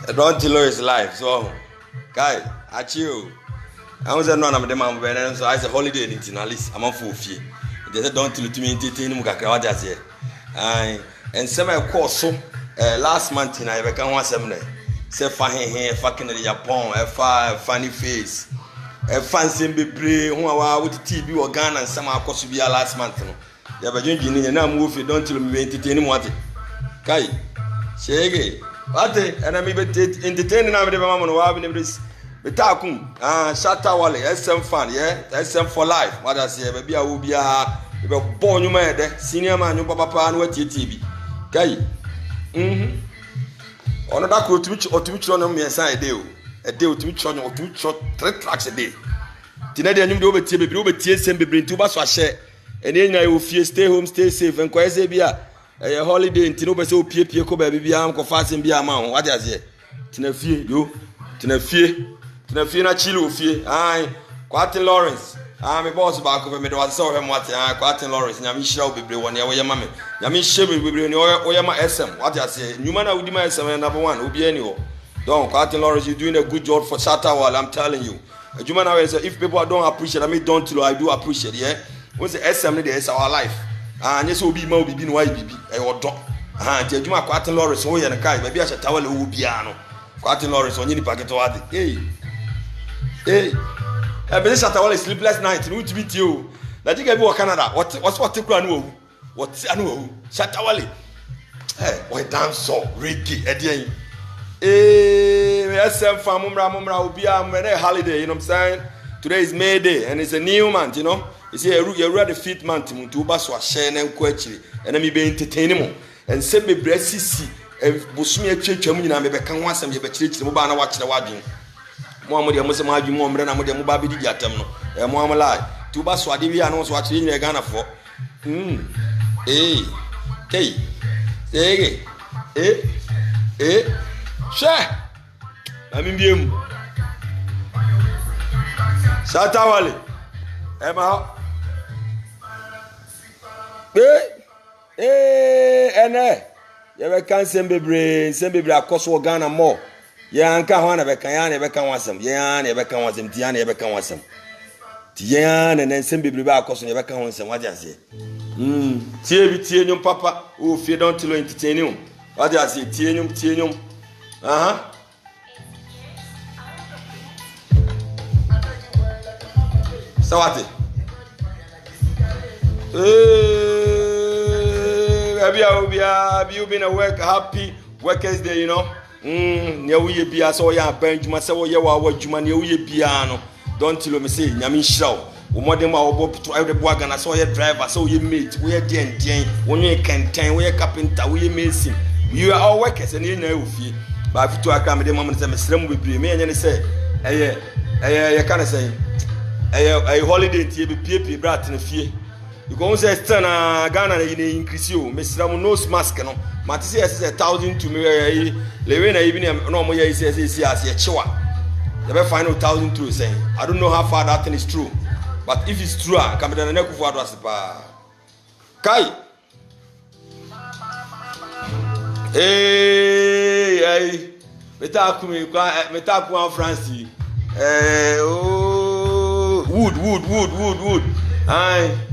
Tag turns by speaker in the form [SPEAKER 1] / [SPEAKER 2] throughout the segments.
[SPEAKER 1] Don't tell is life. So, guy, I chill. I was not on the man, so I said holiday in Tinalis. I'm on full fee. They said, don't tell to me entertain Mukaka. And some course so last month in I became one seminar. Say, fine hair, fucking the Japan, a funny face. A fancy baby who are with TV or gun and some course to be last month. You have a drinking and now move you don't tell me entertain what. Kai, Shaggy, what and I may be entertaining the mama who have in this. Betakum, Shatta Wally, SM fun, yeah, SM for life. What I say, baby, I will be born you mad, senior man, your papa, and what TV. Kai, on that could twitch or twitch on me a deal to twitch on or two short 3 tracks a day. Tinadian you over TV, over tears and be bring 2 bus share. And then I will fear stay home, stay safe, and quite say, a holiday in Tinoba so Pia Coba, baby, I'm confessing be a man. What does it? Tinafie, you, Tinafie. Na fie na chilo fie ai Quatin Lawrence me boss back over me do so him what Quatin Lawrence nyame hira obebre won ya woyema me nyame hye bebre ne oyema SM what you say nyuma na wudi ma SM number 1 obi ani ho don Quatin Lawrence you doing a good job for Shatawal I'm telling you nyuma na we say if people don't appreciate I mean don't I do appreciate yeah we say SM ne is our life anye so obi ma obi bi no why bibi e odo nti nyuma Quatin Lawrence wo ye ne kai ba bi a Shatawal wo bia no Quatin Lawrence onye ni paketo ade Hey, I've been Shatawal sleepless night. No to meet you. That you can be Canada. What's what take one? What's I know? Shatawal. Hey, why dance so reggae? Eddie. Hey, SM for Mumra will be a holiday. You know what I'm saying? Today is May Day and it's a new month. You know, it's a ready fit month. To Baswa Shen and Quetchi and me be entertaining and send me breast. Busumi church. I'm going to be once and you be church. Mubana watch the wedding. Muhammad Musa Maju Momra and Mudia Mubabi Yatam, and Muhammad Tuba Swadi, I know what's in the Ghana for. Share. I mean, Bim Shatawali, Emma. You can't send me across Ghana more. Ya nka ho na beka ya na beka wasam ya na beka wasam ti ya na beka wasam ti ya na nsem bebre ba akoso na beka ho nsem wadi ase tie bi tie nyum papa o fie don tilo entertain wadi ase tie nyum aha sawate have you been a happy workers day, you know? Nyawuye bia so ya banjuma se wo ye wa wadwuma nyawuye bia no don't tell me say nyame hiraw wo modem ma wo to every boy Ghana so ye driver so ye mate wo ye den wo ye kenten wo ye carpenter wo ye mason you are all workers and you know ofie ba fitu aka me de mama se mesrem bebre me enye ne say ye kana say holiday tie be pie brat na fie you go say stand Ghana na increase you mesrem nose mask no mati say 1,000 to me lewe na even no mo say as ye chewa you be find 1,000 through saying I don't know how far that thing is true but if it's true can be na kufu adwas pa kai meta ku France wood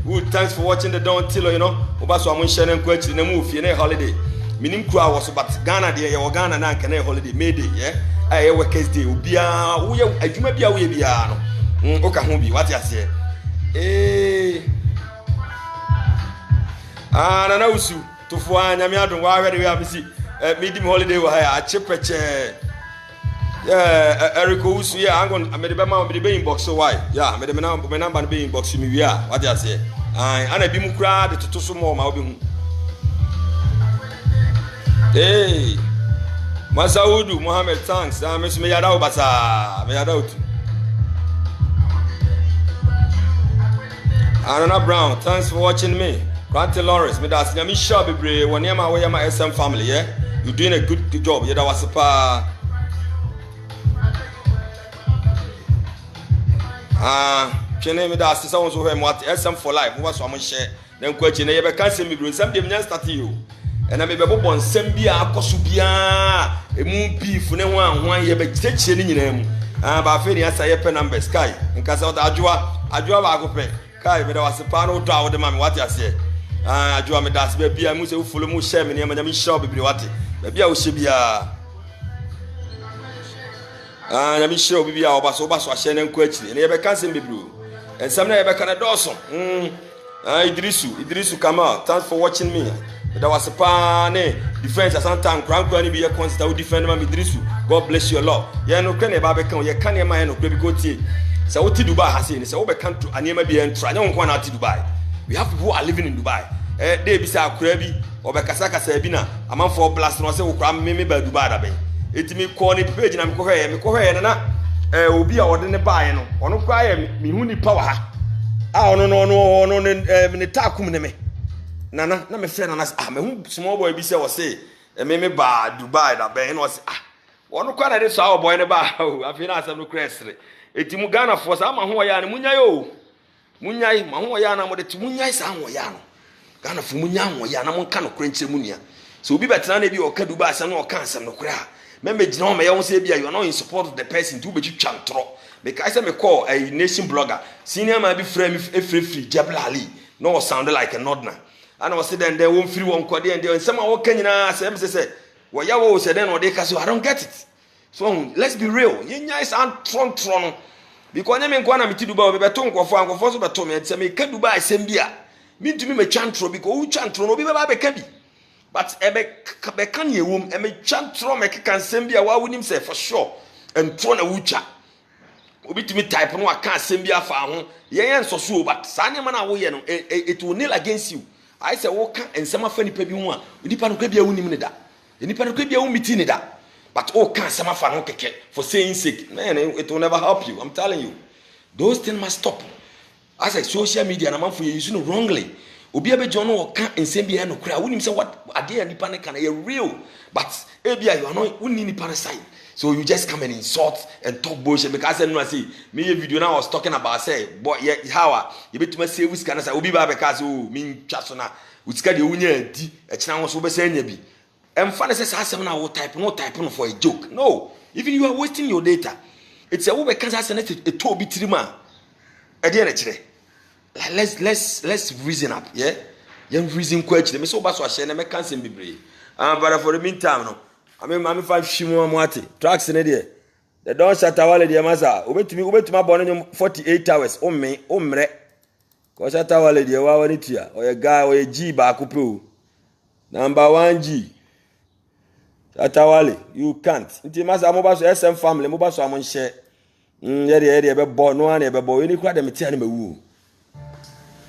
[SPEAKER 1] Wood, thanks for watching the Don Tilo, you know. Obaso amun share and kwetchi na move ye na holiday. Minim kura was but Ghana there ye Ghana na kan holiday May Day, yeah. Aye workers day obia wo ye adwuma bia wo ye bia no. Oka ho bi what you say? Na usu to fo anyame adon wa hwede we amisi medium holiday wa ha a chepeche. Yeah, Eric Usu, yeah, I'm going to be inbox so why? Yeah, my number be inbox me. Yeah, what do you say? I be mu crowd to some more. Hey, Masaudu Mohammed, thanks. Miss Mayadao Basa, Mayadao. Anna Brown, thanks for watching me. Quatin Lawrence, me that's Yami Shabi, one year my SM family, yeah? You're doing a good job. Yeah, that was a Chene me da asisa won so hwem what SM for life wo so am share na nkwachi na ye be kan sem mi bro sem dem nya start you and me be bobon sem bia akoso bia emu beef ne ho anho ye be cheche ni nyina mu ba fe ni asa ye pe numbers kai nka se adwoa ba ko pe kai me da wase pa no do awode ma me wate ase adwoa me das be bia mu se wo follow mu share me ne ma nya me share bebre wate be bia wo hye bia na me share obi bia oba so ahye ne nko akiri ne ye be cancel bebre ensam na ye be kana doso Idrisu Kamal, thanks for watching me. That was a pane defense at some time. Grand Granny be a constant who defend me Idrisu. God bless you a lot. Yeah, no can never become. You can't my no baby go tea. So what Dubai has seen? So we can't and you may be and try. No one out to Dubai. We have people who are living in Dubai. They be say Krebi or Bekasaka Sabina. A man for blast no say we cram me by Dubai da be. It me call ni page na me ko na obi a wode ne bae no. Ono kwa me hu ni power. No ne takum ne me nana na me friend nana me hu small boy bi say o say me ba Dubai da ben no say wono kwa na de so boy ne ba afi na asem no kresre etimu Ghana for sa ma ho ya ne munyai o munyai ma ho ya na mo de ti munyai sa ho ya no Ghana for munya ho ya na mo nka no krenche munia so obi betena na bi o ka Dubai sa no o ka asem no kra me gina o me ya ho say bia you are not in support of the person to be twantro because I call a nation blogger. Senior might be free Jablali. No sounded like a nodna. And I was saying they won't free one quad and some of Kenya say, well, Yawo said then or they can I don't get it. So let's be real. You guys aren't tron. Because I mean, Guana Mitiduba, Beton, Kofan, Kofoso, Batomi, and say, can Dubai Sembia. Mean to me, my chantro, because who chantro, no be baby can. But a can you womb, and me chantro, make can Sembia, why would him say for sure, and tron a wucha. Obi to me type no aka asem bia fa ho ye so so but sane ma na wo ye no it will nail against you. I say wo ka ensem afa nipa bi ho a nipa no kwa bia wonim ne da nipa no kwa bia wo miti ne da but o ka ensem afa no keke for saying sick man it will never help you. I'm telling you those things must stop. As like social media na man for you use no wrongly obi abejo no wo ka ensem bia no kra wonim say what ade nipa ne kan e real but e bia you are not wonni nipa ne side. So you just come and insult and talk bullshit because I know I see me a video now I was talking about say boy yeah how you bet me say we can say obi ba because me chasona we ska de unya di e kina won so be say nya bi em fa say asem na wo type no for a joke. No, even you are wasting your data. It's a wo be can say a to bi tirima e de na kire. Let's reason up, yeah? You reason question me so ba so share na me can say bebre. But for the meantime no I mean, Mammy 5 Shimo Mwati. Tracks in there. The Don Shatawale de Masa. Ubetuma born 48 hours. Omre. Because Shatawale de Wawanitia. Or a guy or a G Bakupu. Number 1 G. Shatawale. You can't. Inti Masa Mobas SM family. Mobas Amon share. Yeri ever born no one ever boy. You need them to me woo.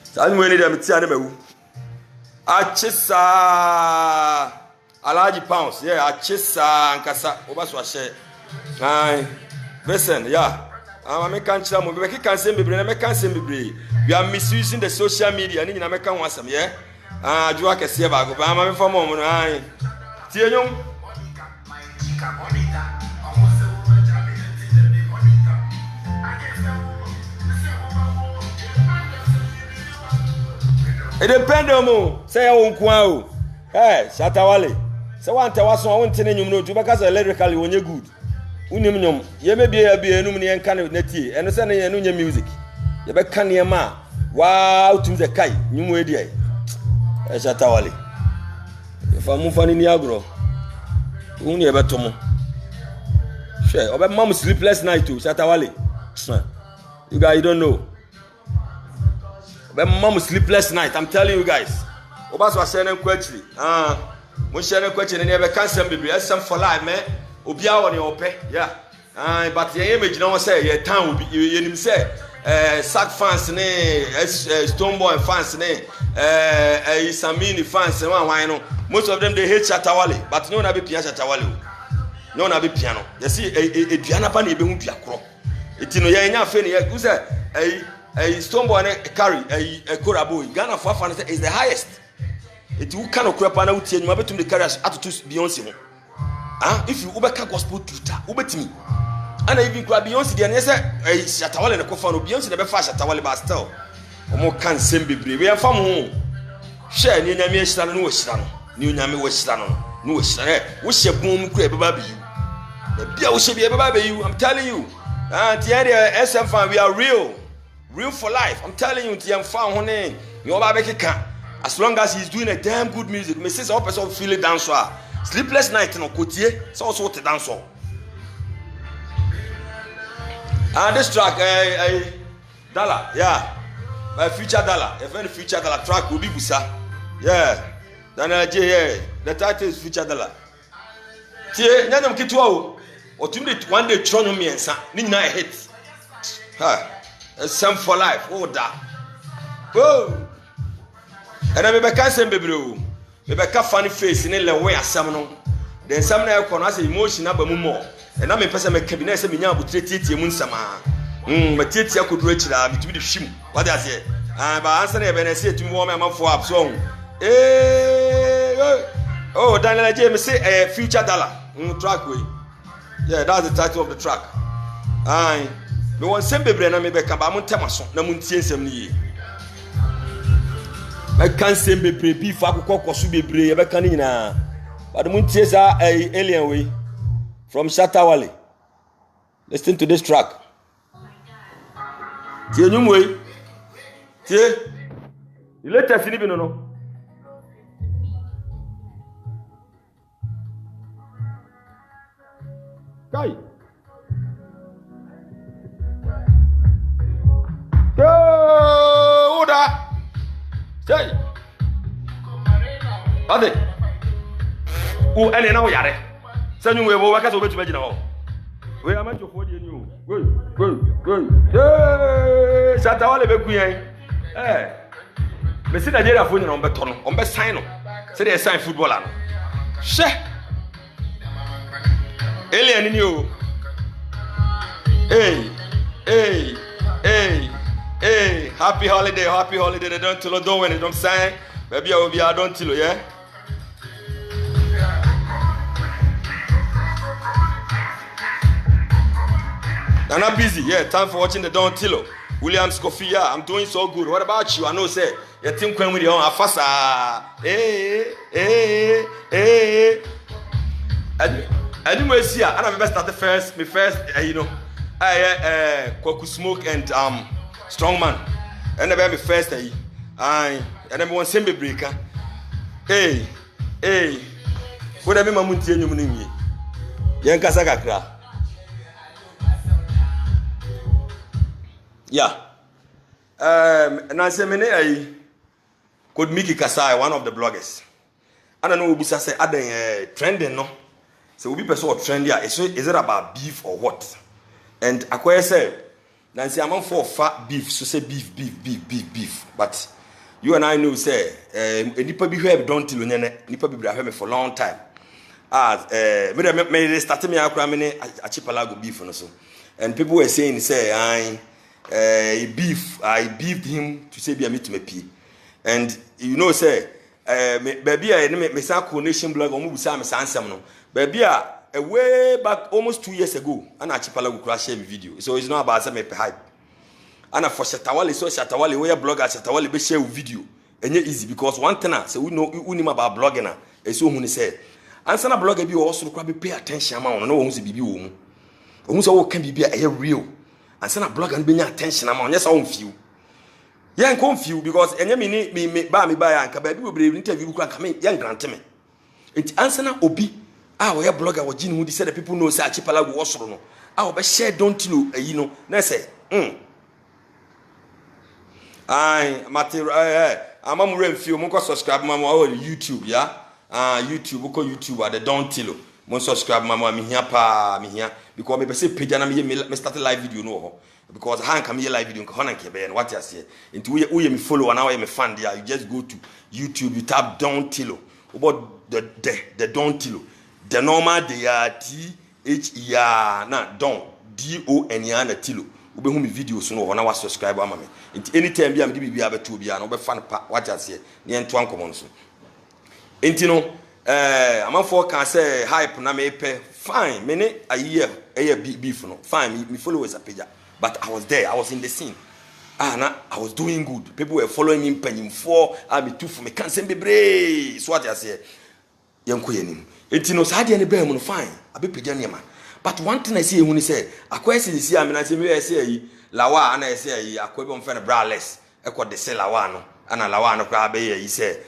[SPEAKER 1] Some way them to me woo. Achisa. Alaji pounds, yeah, I chase Nkasa, Obaswashe. Listen, yeah. I can't tell you, I can't say me. We are misusing the social media, and in American was some, yeah. Do I can see about go? I'm for moment. Tianyum. It depends on you. Say I won't go. Hey, Shatawale. So one tell us one thing you know, because electrically when you're good. Unimum, ye may be a numinian can of netty, and sending a new music. You be can ye ma. Wow, to the kai, new idea. Shatawale. If I move on in Yagro, only a betomo. Sure, about mom sleepless night too, Shatawale. You guys don't know. About mom sleepless night, I'm telling you guys. Obas was saying quickly. Mo share question and never cancel baby. Some for life, man. Obia on your pay. Yeah. But the image no one say your town will be you say sack fans ne stone boy fans ne Samini fans why no. Most of them they hate Shatawale, but no na be piano Shatawale. No na be piano. You see a piano pan e be hu piakro. Etino ye nya fe ne who say a stone boy ne carry a Korabo. Ghana for fans is the highest. It will kind of crap and out here, you to the carriers at to Beyonce. If you Ubeka gospel tutor, Ubet me. And I even grab Beyonce, the answer a Shatawale and a coffin of Beyonce never fast Shatawale Bastel. Or more can send be brave. We are from home. Share near me, Stan, no Stan, New Nami West Stan, no Stan, wish your boom crab baby. I'm telling you. And the area SM fan, we are real for life. I'm telling you, TM fan honey, as long as he's doing a damn good music, me say some person feel it dance. Sleepless night no kotie, so also to dance. And this track, Dollar, yeah, my future Dollar, a very future Dollar track will be Busa, yeah. Then the title is Future Dollar. Tie, nyanam kitwa o tumde one day tron me ensa ni nyina hit ha some for life oh da oh and me be kan sem bebre o me be ka funny face ni le we asam no then some na ekọ no as emotion aba mu mo and na me pese me kabina se me nya abutre tietie mu nsama me tietie akoduro akira me tumi de hwim what dey say ba answer na be na say tumi wo me amafo up so oh Daniel J me say Future Dollar track way. Yeah, that's the title of the track. Aye. Me won sem bebre na me be ka ba mo ntemaso na mo ntie nsem ni yi. Me kan sem bebre bi fa akokọ koso bebre ye be kan ni na. But mo ntie sa alien way from Shatawale. Listen to this track. Tie nyum way. Tie. The latest ni bi no. Kai. Oda. Say. Ade. O ene na wo yare. Sanyu we wo waka so betuma gina ho. We amacho fo de ni o. Go. Shatawale be kuyan. Me si Nigeria fo ni no beto no. On be sign no. Se dey sign footballer no. She. Alien ni o. Hey. Happy holiday. They don't tell you when it don't sign. Maybe I will be don't tell you, yeah. I'm not busy. Yeah, time for watching the Don't Tilo. William Scofield, yeah, I'm doing so good. What about you? I know, say, your team came with your own afasa. Hey. Anyway, see, and I'm best started first. My first, Kwaku Smoke and Strongman. And I'm first, and I'm one semi breaker. Hey. What am I munti you munimi? Yankasakakra. Yeah. And I say, could Mickey Kasai, one of the bloggers. I don't know, Bisa say, I trending, no. So we be person trendy. Is it about beef or what? And I say, Nancy, I'm on for fat beef. So say beef. But you and I know say, nipa be here don't tell you nipa be here for a long time. Me started me akura me achipalago beef no so. And people were saying say I beefed him to say be a meet to me pee. And you know say baby me say coronation blog omu busa me sansam no. Baby way back almost 2 years ago and achipalago crash share video. So it's not about say me hype. And for Shatawale where blogger Shatawale be share video. And easy because one thing say we know about blogging na. So who say answer na blogger be also pay attention amount no who say bibi wo mu. Who say wo can bibi a real. Answer na blogger be attention amount yes I feel. Yeah, confused because enye me buy anka baby we brave interview kura come yan grant me. It answer na obi we blogger we gin who say the people know say achipalago wo soro no. We share don't you know na say I'm feel mo subscribe mama on YouTube, yeah. YouTube ko YouTube at the Don't Tilo. Mo subscribe mama me here because me say page na me start live video no ho. Because how can me live video ko na ke be what you say. Into we me follow and now me fan there. You just go to YouTube, you tap Don't Tilo. About the Don't Tilo. The normal they are THER na Don DON na Tilo. Ube hu mi videos no na wa subscribe ama me. Nti anytime bi am di bibia beto bia no be fan pa what you say. Ne ento ankomon so. Nti no amanfo kan say hype na me pay fine. Me ne aye beef no. Fine, me followers apeja. But I was there. I was in the scene. I was doing good. People were following me penny for me too for me can send be so what you say. Yanko yenim. Nti no sa de ne be mu no fine. Abe peja ne ma. But one thing I see when he say, a question is here, I mean, I say, me, I say, Lawa, and I say, I quit on friend braless, I quote the say Lawano, and a Lawano crab, he say,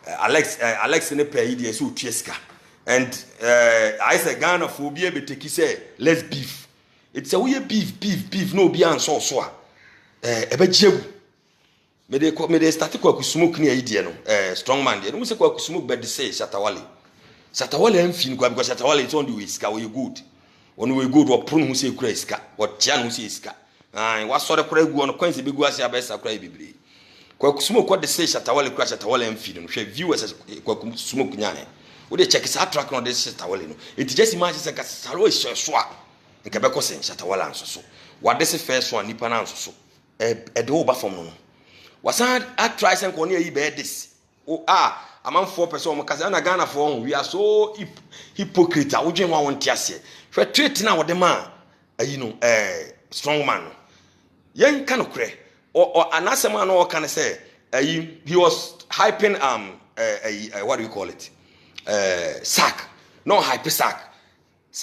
[SPEAKER 1] Alex in the pay, the so Cheska. And I say, Ghana for be able to say, let's beef. It's a weird beef, no beyond so. A bit jib. Me de start to smoke near Idiano, strong man, and we say, smoke, but they say, Shatawali. Satawale emfin kwa because Satawale is on the whisker we good. When we good or prune who say craska, or Chan who say ska. What sort of craig on Quincy big was your best a cray bibli. Quack smoke what they say Satawale crash Satawale emfin and share viewers as smoke nyane. Would they check his track on this Satawale? It just imagines like a Salo is swap. In Quebec saying Satawala and so. What this is first one, Nipan and so. A do from no. Was I try some corner ye bed this? Oh, among 4% because I Ghana for we are so hypocrite. I wouldn't want to say. For treating our demand, strong man. Young can cry or another man or can I say he was hyping what do you call it? Sack, no hyper sack.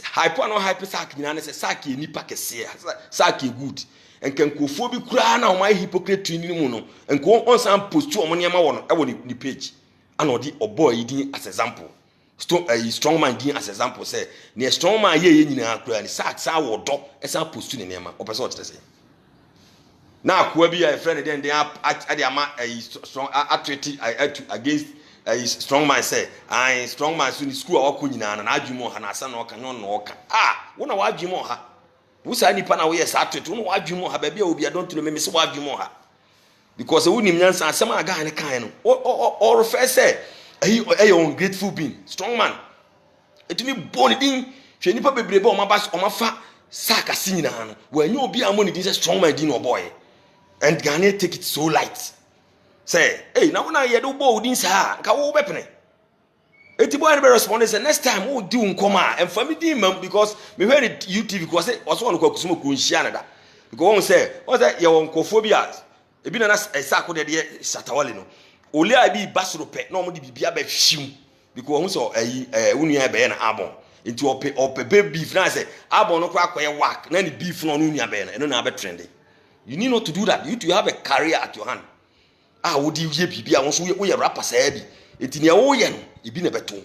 [SPEAKER 1] Hyper no hyper sack. You know, sack ni pack sack good. And can go for be crying now my hypocrite training and go on some post to money one I want the page. And or boy as example. Strong man as example say near strong man ye ni na akura ni sack or dog as I post to nema or person to say. Now ko be a friend then they are at the strong against a strong man say I strong man so ni school or kunyina na adwumo ha na asa na oka no oka wo na wadwumo ha wo sa nipa na wo yes atwete wo na wadwumo ha ba bia obi adon to me se wadwumo ha because who nim nyansa asem aga ne kan no or refer say a ungrateful being strong man etumi born din hwe nipa bebrebe o mafa saka sinyina no wo anya obi amoni din say strong man din no boy and Ghana take it so light say hey na wona ye do bo din sa nka wo bepene eti boy be respond say next time wo di unkoma and family din mam because me hear it YouTube because say also on ko kusumo ko nhia na da because won say ye won kophobia ebi na esako de Satawale no ole abi basro pe na omo de bibia ba hwim because won so wonu be na abon enti ope beef na say abon no kwa akoye work na ni beef no wonu be na eno na be trending. You need not to do that. You to have a career at your hand. Would you hear bibia won so we rapper say bi enti ne wo ye no ebi na beto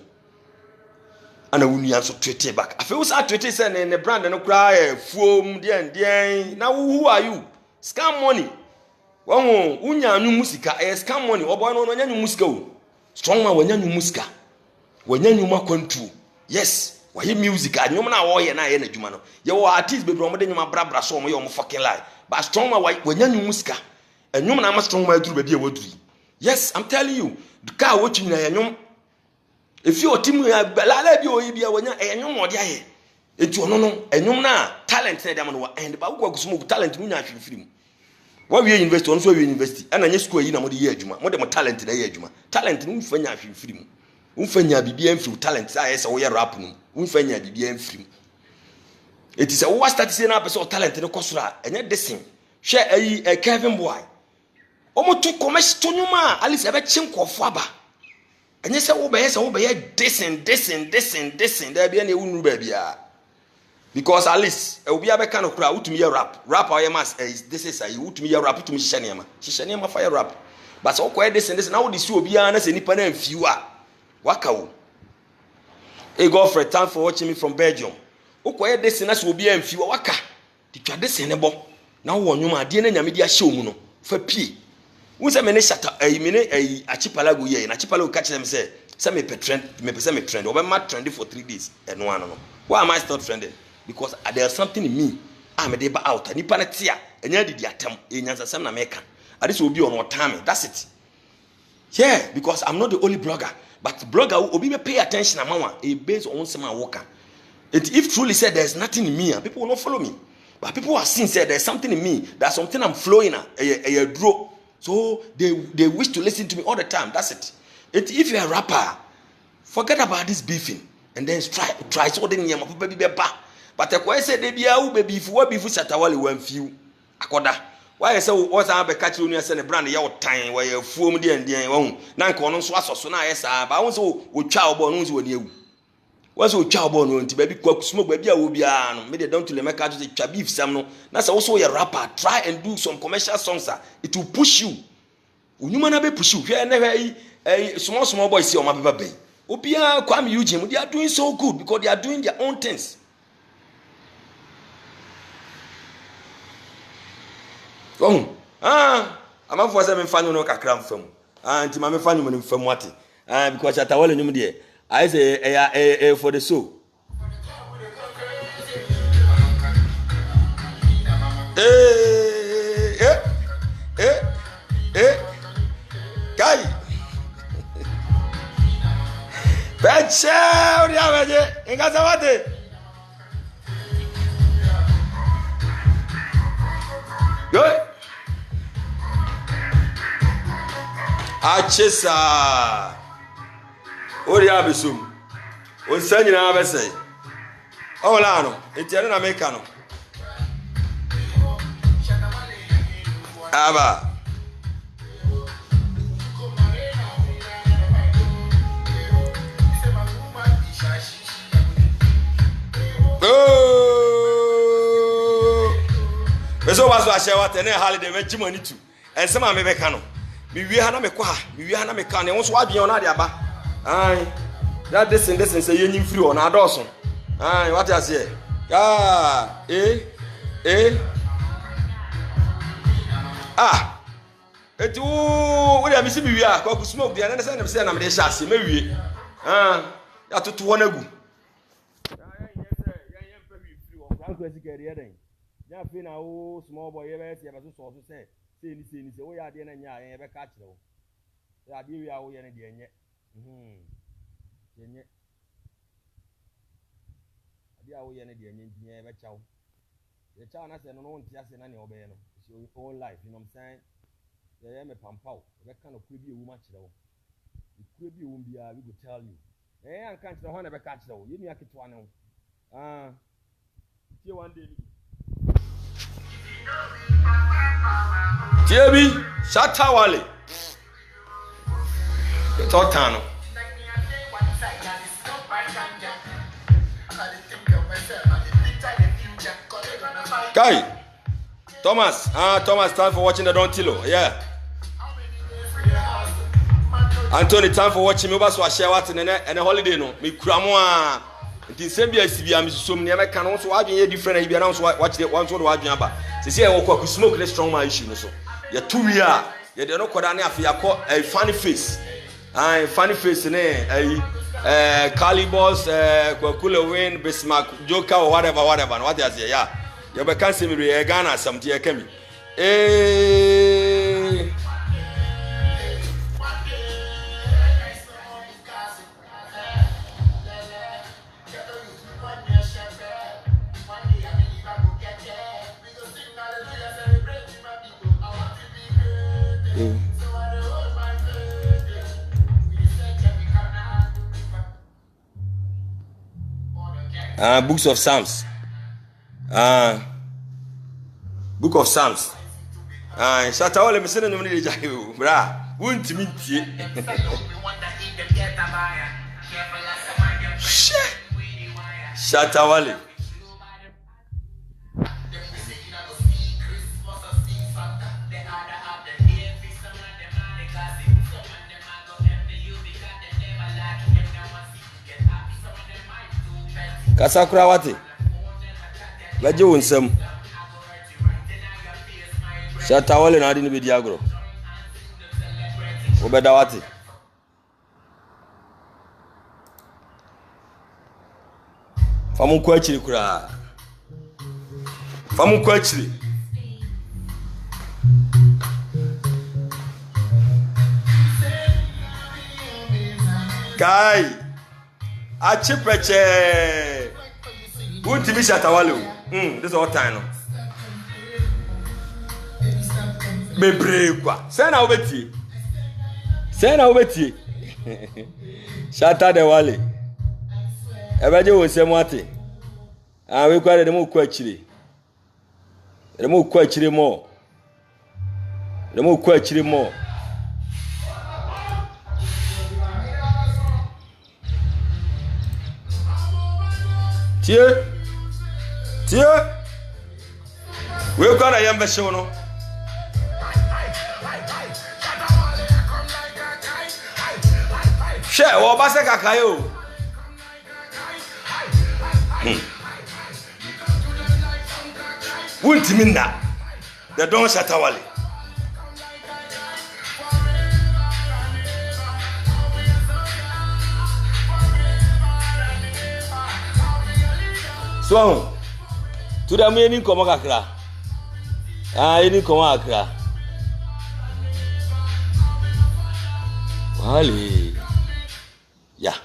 [SPEAKER 1] ana wonu ya so twete back afi wo sa twete say ne brand no kra fuom den na who are you scam money. Won unya nyu musika scam money oboy no nya nyu musika o strong man wanya nyu musika wanya nyu makwantu yes why music anyum na wo ye na ye na djuma no ye wo artist bebre omo de nyuma brabra so omo ye omo fucking lie but strong man wanya nyu musika anyum na ma strong man duru be dia waduri yes I'm telling you the car what you na anyum if you team ya lala bi o yi bia wanya anyum odi aye enti ono no anyum na talent na dem no and ba wo gusumo talent mu nya hwefiri wa we university on so we university ana nya school yi na mo de ye adwuma mo de mo talent na ye adwuma talent no mfanya ahwefiri mu mfanya bibia mfiri talent say yes wo ye rap no mfanya bibia mfiri it is a wo start say na person talent no kosura enya desin hwe ayi Kevin boy omo to commerce to nyuma alice ebe chinkofo aba enya say wo be ye desin there bia na ewunu ba bia because at least obi abeka no kura utumi ye rap aye mas this is you utumi ye rap utumi hihye nema fire rap but so kwa this na wo dey see obi na se nipa na mfiu a waka wo hey Godfrey, thanks for watching me from Belgium okwa this na se obi mfiu waka di twa this ne bo na wo nwuma ade na nyame di ahye omu no fa pie wo se me ne shata me achipalago ye na achipalago catch them say me trend obe ma trend for 3 days eno ano no why am I still trending? Because there's something in me. I'm a deba out. Nipa na tia. Enya didi atem. Enyansa sem na meka. This will be on what time. That's it. Yeah, because I'm not the only blogger. But blogger will be pay attention amawa. Based on sema worker. If truly said there's nothing in me, people will not follow me. But people have seen said there's something in me. There's something I'm flowing a draw. So they wish to listen to me all the time. That's it. If you're a rapper, forget about this beefing and then try so then you baby ba. But the question they be a baby if we beef Satawale one few akoda. Why say what am be catch you say brand ya time where you fuom dey and dey won na nka ono so asoso na yes ba won so wo twa obo no so woni ewu once you twa ball no nti baby kwa smoke baby a wo bia no me dey down to le make to twa beef sam no na say also your rapper try and do some commercial songs it will push you unyuma na be push you hwe na hwe small boys see o ma beba bay obia Kwame Eugene they are doing so good because they are doing their own things. I'm for some fan no kakra mfam nti ma me fan no mfam wate because Shatawale nyum de I say for the soul. Guy. Peche, odi aweje, ingasa wate. Yo. Achesa. Odi abisum. Onsanyi na abese. Ola no, etiane na meka no. Aba. Beso was a share what any holiday me jimoni tu. And some me beka no. Me wie ha na me kwa, me wie ha na me ka na won so adwen on ade aba. Ai. That this say yenyim free on adoso. Ai, what you say? Etu wo dey me si me wie a kwa ku smoke dey na say na me say na me dey sha ase me wie. Ya tutu won agu. Ya fe na o small boy e be se be so say ni o ya de na nya e be ka kire o ya de wi a wo ye ne de enye enye ade a wo ye ne de enye nti e be chawo ye chawo na se no no ntia se na ne obe no it's your own life, you know what I'm saying? Ye me pampaw e be ka no kure bi ewu ma kire wo kure bi ewu bia we go tell you an kan kire ho na be ka kire wo ye nua ketwa ne ho tie one day Tiebi Shatawale Totano Kai Thomas time for watching the Don Tilo. Yeah Anthony, time for watching me so share what and a holiday no me kura nti sembia sibia misom ne me kan so wadwen ye different e bia na so watch the one so wadwen aba se se e wo kwa smoke le strong man issue no so ye two we are ye de no koda na afia ko a funny face ne Calibos Kwakule Win Bismarck Joker or whatever what they say yeah you be can see me Ghana something e kemi Books of Psalms. Book of Psalms. Shatawale me sene nyumni deja yo, bra. Wuntimi tie. Shatawale. Kasakura wate baje wonsam Shatawale na adi ni bedi agro obeda wate famu kwa chiri kura famu kwa chiri kai achipeche Untimi Shatawale this all time no bebre kwa say na obetie Shata de wale ebeje wonsem ate we kwa de mo kwa akire mo Tie. We got a young show no. Share or Basaka Kayo. Ultimina. The Don Shatawali. So, to the meaning Komakakra. I didn't come out. Wally. Yeah.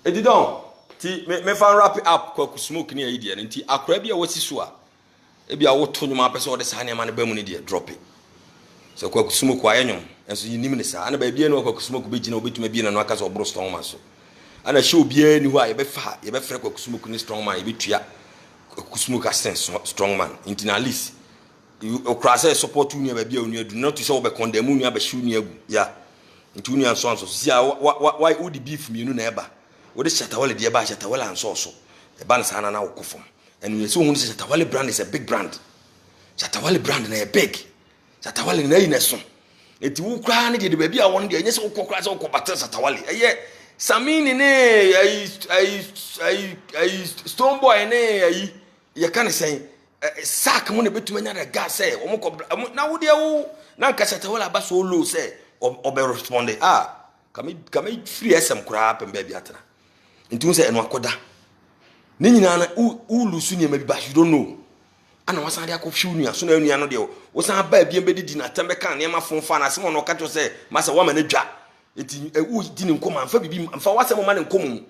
[SPEAKER 1] It did don't. Me fan wrap it up, cock smoke near idiot, and tea. Akrabia was his swap. Maybe I will turn you up as all the sunny man of Bermudia, drop it. So cock smoke quiet, and so you name it, and a baby and cock smoke be no bit maybe in an workers or Broston muscle. And I show be anywhere, you be fat, you be freck smoke in strong man, you be tria. Smoke as strong man, into least. You cross support you never be on you, do not show by condemn you, but shoot you, yeah. Into union sons of see why would the beef me, you never. What is Shatawale, dear by Shatawala and so. A bandsana now coffin. And you assume Shatawale brand is a big brand. Shatawale brand and a big. Shatawale in a nation. It will cry the baby. I want the yes, or cocras or cobatas Shatawale. Yet, Samin in a stone boy and you can't say. Sack money between another gas say, now would you now Casatola Basolo say, or be responded, come free as some crap and baby atra. Into say and wakoda. Nina, who Lusunia maybe bash, you don't know. And I was on the Akufunia, soon only another. Was our baby embedded in a Tambecan, near my phone fan, as someone or catch say, Master woman a jack. It didn't come and for what's a woman in common.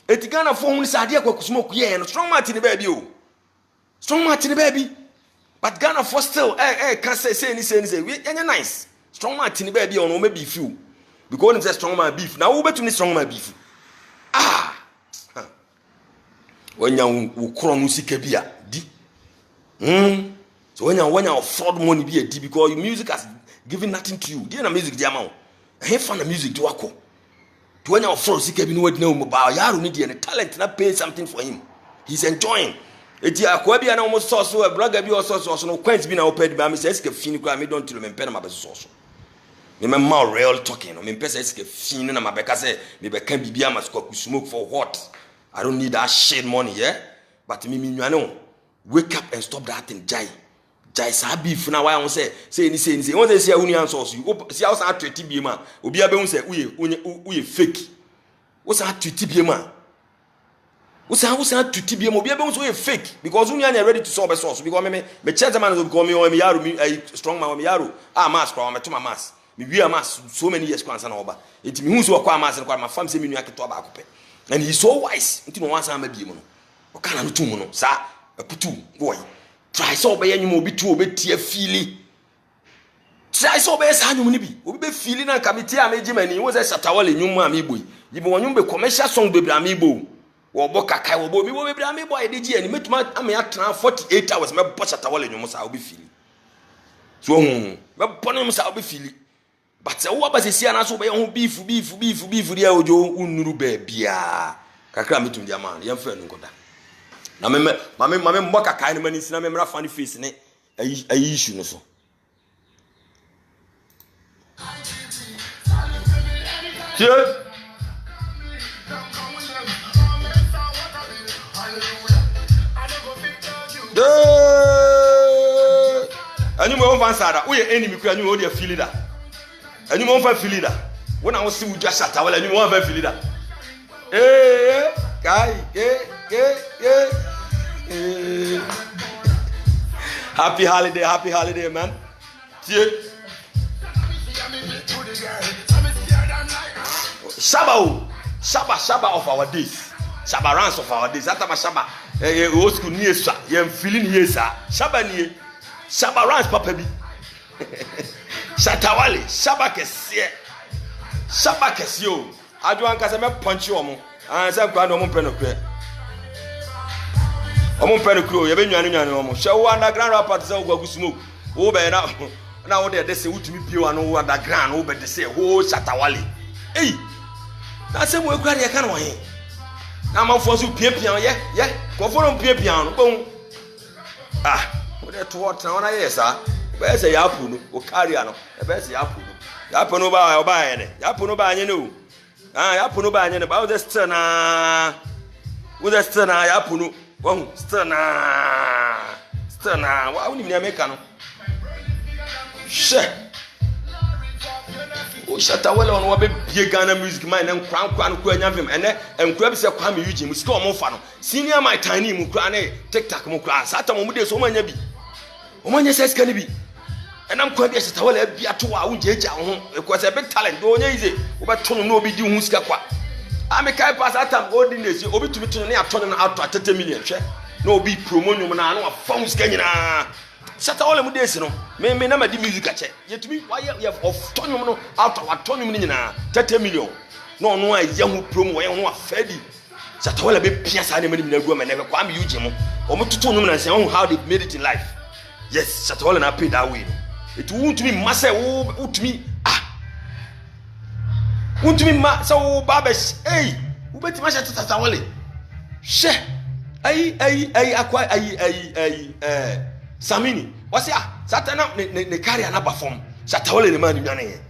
[SPEAKER 1] It gun of phone is idea cook smoke, yeah, and strong Martin baby. Strong Martin baby. But Ghana for still, can't say anything, you're nice. Strong Martin baby on maybe few. Because it's a strong man beef. Now, who bet to strong man beef? When you crown Musikabia, D. So when you fraud money be a D because your music has given nothing to you. Dear music, dear man. I have found the music to Wako. To when you fraud Sikabi no know about Yaru need and talent not pay something for him. He's enjoying. It's a Quabi and almost saw so a blogger be also no quaint being opened by Miss Eske Finicra, me don't tell me pen my sauce. Remember real talking, I mean, Pesca Fin and my Becca say, maybe can be Biamas smoke for what? I don't need that shit money, yeah? But me, you know, wake up and stop that thing, Jai. Jai Sabi, for now I won't say, once they say Union sauce, you see how I treat Bima, will be able to say, we fake. What's that to Tibima? What's that to Tibia? Will be able to fake because Union are ready to solve a source. Because me chance man will call me or me yaru, a strong man, me yaru, mask, or to my mask. We are mass so many years, and over. It means you are mass and my family semi to tobacco. And he's so wise until once I'm a demon. What can I do, Mono, sir? A putu, boy. Try so by any more be too bit tear feely. Try so by a son, you will be feeling a committee. I made him and he was a Satawali, new mammy boy. You want you be commercial song, baby, amiibo. Or Boca Kai will be amiibo boy, did you? And you met my 48 hours, my boss at Tawali, you must I'll be feeling. So, my bonums I'll be feeling. But what was the Siana so by on beef, the Ojo, Unuru Bia. Kakram to the man, young friend. Now, Mamma Moka kind of man is not a funny face in it. A issue, no so. And you won't answer, we are enemy, and you only feel that. And you won't feel that. When I was still just at our and you won't feel that. Guy, happy holiday, man. Shaba of our days. Shaba runs of our days. After my Shaba, old school near sir. You're feeling here, sir. Shaba near. Shaba runs, Papa B. Shatawale, Shaba Kessie. Shaba Kessio. I do want punch you on. And some kind of penocre. Penocre, you've been running. Show underground rappers go smoke. Over now they say, what to me, pure and over underground, over they say, oh, Shatawale. Hey, that's a way I can't wait. na ma fo so piapia ye ko fo no piapia no bon wo de to what na ye sa be say ya pu no o carry no be say ya pu no ba ye ne ya pu no ba anye no ya pu no ba anye ne ba wo de still na ya pu no wo still na wa wo ni me make no she o shata wala on wa be bie Ghana music man na nkran no ko anya vim ene nkura bi se kwa me yuji mu sika o mo fa no senior my tiny mu kura ne tiktok mu kura sata mo de so manya bi o manya se sika ni bi enam kwa bi shata wala bi ato wa wo jeje ho because a big talent do onya ize wo be to no obi di hu sika kwa ame kai pass atam ordinary obi tumi to ne ato no ato 30 million hwe na obi promonium na no afa hu sika nyina Sata wale mudesi no me na madi music ache yetumi why of tonum no out of tonum ni nyina 30 million no no a yahu promo we no afadi sata wale be pia sa na mani na gu ma na kwa me yuji mo o mututu num na say how they made it in life. Yes, sata wale na pay that way no it won't me massa wutumi wutumi ma so babesh hey ubeti ma sata wale she ai akwa ai Samini wasi satana ne carry anaba form satawole ne man nwane ye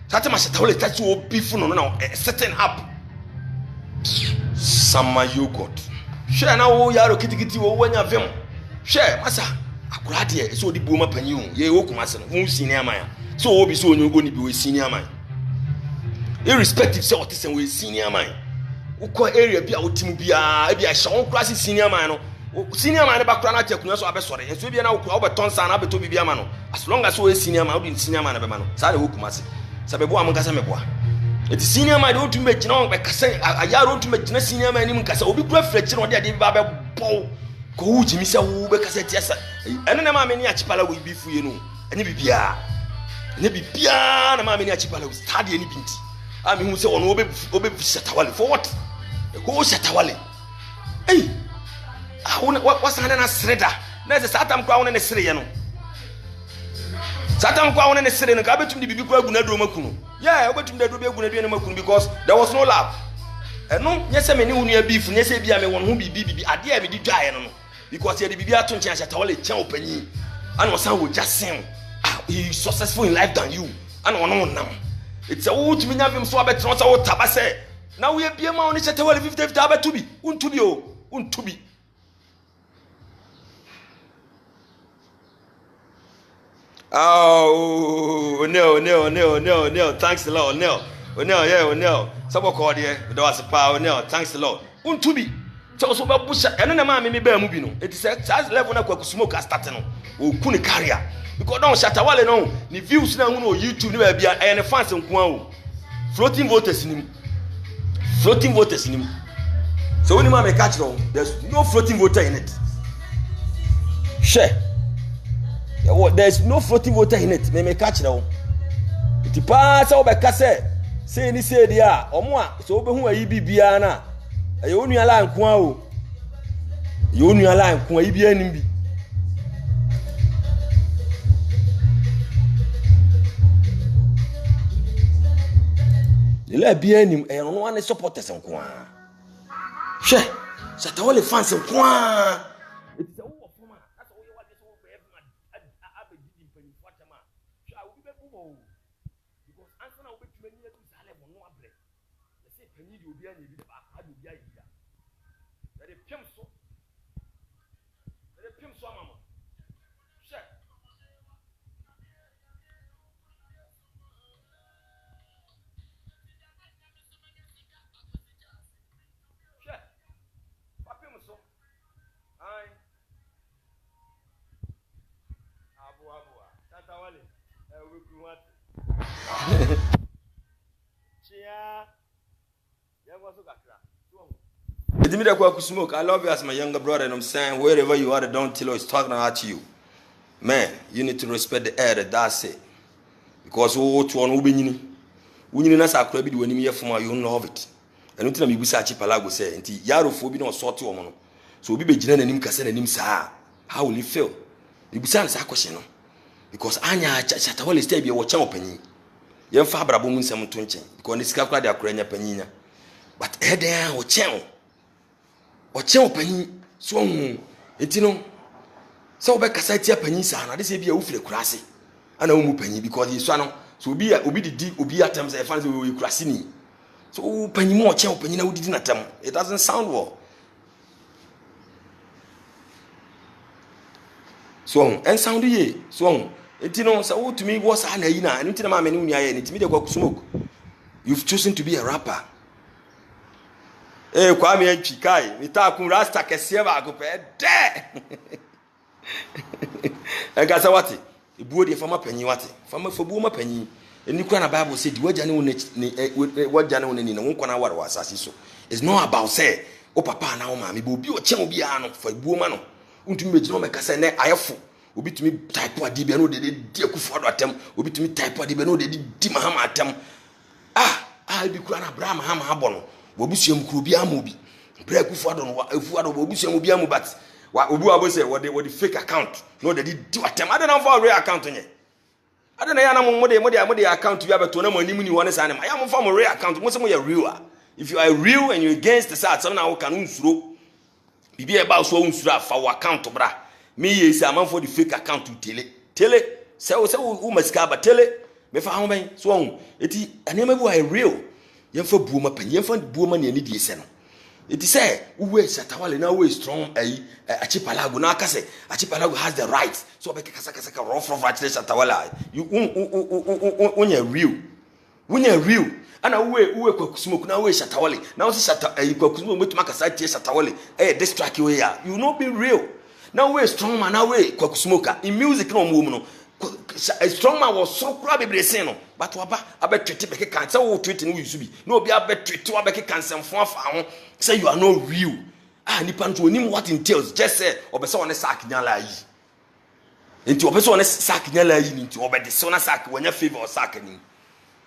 [SPEAKER 1] satama satawole tachi obi fu no na setting up sama yogurt she na wo yaro kitikiti wo wanya vem she masa akura de so odi bu ma panyi hu ye wo kuma se no mu sini amaya so obi so onyo goni bi we sini amaya irrespective say what is we sini amaya ukọ area bi a wotimu bia e bia hye won kura se sini amaya no senior man ba kura na tekunwa so abesore enso bia na okura obeton san na beto bibia ma no as long as we senior man we senior man be ma no sa de hokuma se sabebo am nkasa meboa eti senior man de otum be gina on be kasa ayaro otum be gina senior man ni nkasa obi kura frechi no de ade ba be bo ko hu jimi se wo be kasa tiasa ene na ma me ni achipala we bi fuye no ene bibia na ma me ni achipala we stadi ene binti ami hu se ono obe shatawale for what ko shatawale hey wasana na sreda na se satam kwa wona ne sre ye no satam kwa wona ne sre no ka betum de bibi kwa gu na do makunu yeah obetum de do be gu na do ne makunu because there was no love eno nyese me ne wonu abifu nyese bia me won ho bibi ade a me di dwae no because ye de bibi ato nchen ahyata wale chen opanyi ana osan wo jasen he is successful in life than you ana wono nam it's a wutumi nya vim so abetro so wo tabase na wo ye bia ma woni hyata wale 50 abetubi untubi Oh no. Thanks a lot, no. No. Sabo call there. There was a power, no. Thanks a lot. Untubi. So ba busha. Eno na ma me ba mu bi no. It is that level na kwa smoke start no. O kuni carrier. Because don't Shatawale no. Ni views na hu no YouTube ni ba bia e ne fans nko an o. Floating voters ni mu. So when ma me catch no, there's no floating voter in it. Share. There's no floating voter in it. Me catch now. It pass over Casse. Say ni say dia. Omo so obe hu ayi bibia na. Ayi onu ala nko a o. Ayi onu ala nko ayi bia nim bi. Ile bia nim e no one supporters nko a. Hwe. Shatawale fans nko a. I love you as my younger brother, and I'm saying wherever you are, the Don Tilo is talking at you. Man, you need to respect the air, that's it. Because who to one who be winning us are crabby when you from you love it. And until we wish Palago say, and Yaro Phobi no sort to woman. So we be Jen and him Cassan and him, sir. How will he feel? You be saying a question. Because Anya Chatawale stay be watching opening. Young Fabra Boom some tunching, because this calculated a crania penina. But head there or channel. oche opanyi so hu enti no se obekasa tia panyi sa na de se bia wo fire kurase ana wo mu panyi because he so no so obi didi obi atem say fan say we kurase ni so panyi mo oche opanyi na wo didi na tem it doesn't sound well. So en sound ye so enti no say wo tumi wo sa na yi na enti na ma me ni aye enti me de kwa smoke. You've chosen to be a rapper. Kwa me antwi kai mi ta kun rasta kese ba go pe de en ka sa wate ebuo de fama panyi wate fama fabuo ma panyi eni kwa na bible say di wagya ne wagya ne woni na won na ware wasase so. It's not about say o papa na o ma me be obi o che obi a no fa buo ma no untumi begino me ka say ne ayefo obi tumi type ade bia no de di akufo do atem obi tumi type ade bia no de di mahama atem bi kura na bra mahama abo no obusuam kuro bia mo bi bra akufo ado no afu ado obusuam bia mo but wa obi abo say what the fake account no de di atem ade na for real account nye ade na ya na mo de account bi abeto na mo anim ni wona sa ne ma ya mo for mo real account mo say mo ya real. If you are real and you're against the side some na wo kan unsuro bibi e ba so unsuro afa wo account bra me ye say am for the fake account to tele say wo masika ba tele me fa ho ben so ho eti anema bi wa real yem fa buoma pan yem fa buoma ne ani die se no eti say wo Shatawale na wo strong Achipalago na aka say Achipalago has the right so be kasa rough Shatawale you unya real ana we kwakusmoke na we Shatawale na wo kwakusmoke metuma kasa tie Shatawale distract you here you not be real now we strong man now we kwakusmoke in music no mo no a strong man was so kura bebre sen no but waba abetwete beke kan say wo tweet no yusu bi no obi abetwete wa beke kan semfo afa ho say you are not real nipa nto onim what entails just say obese one sack nyala yi enti obese one sack nyala yi nti obede so na sack wonya favor sack ni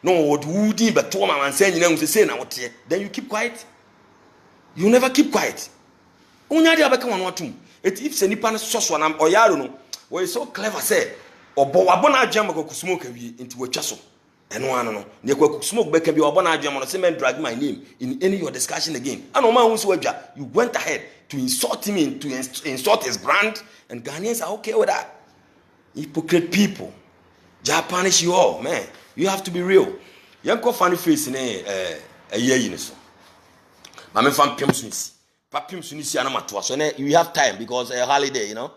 [SPEAKER 1] no wodi beto ma man say nyina hu say na wote then you keep quiet. You never keep quiet. Unya dia beka won watum if say nipa no soso na oyaro no we so clever say obo wabona adwam ko smoke wie nti watwa so eno ano no ne ko smoke beka bi obona adwam no say men drag my name in any your discussion again ano ma hu so wadwa you went ahead to insult him to insult his brand and Ghanaians are okay with that. Hypocrite people. Japanish you all, man. You have to be real. Yanko funny face ne year yi ne so ma me fam pem sunisi papim sunisi ana matoa so ne you have time because a holiday, you know,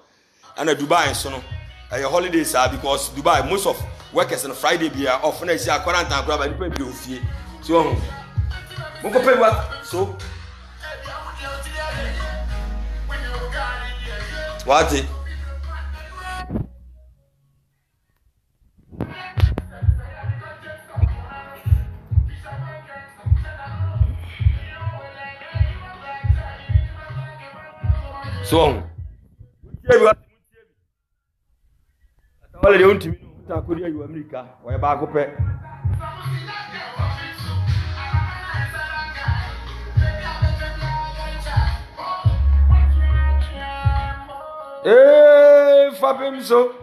[SPEAKER 1] and Dubai so no a holiday sir because Dubai most of workers on Friday be off na isi quarantine grab and pay bi ofie so mo ko pay what so what it so wale de untimi no ta ko dia yu America wa ba ko pe fapem so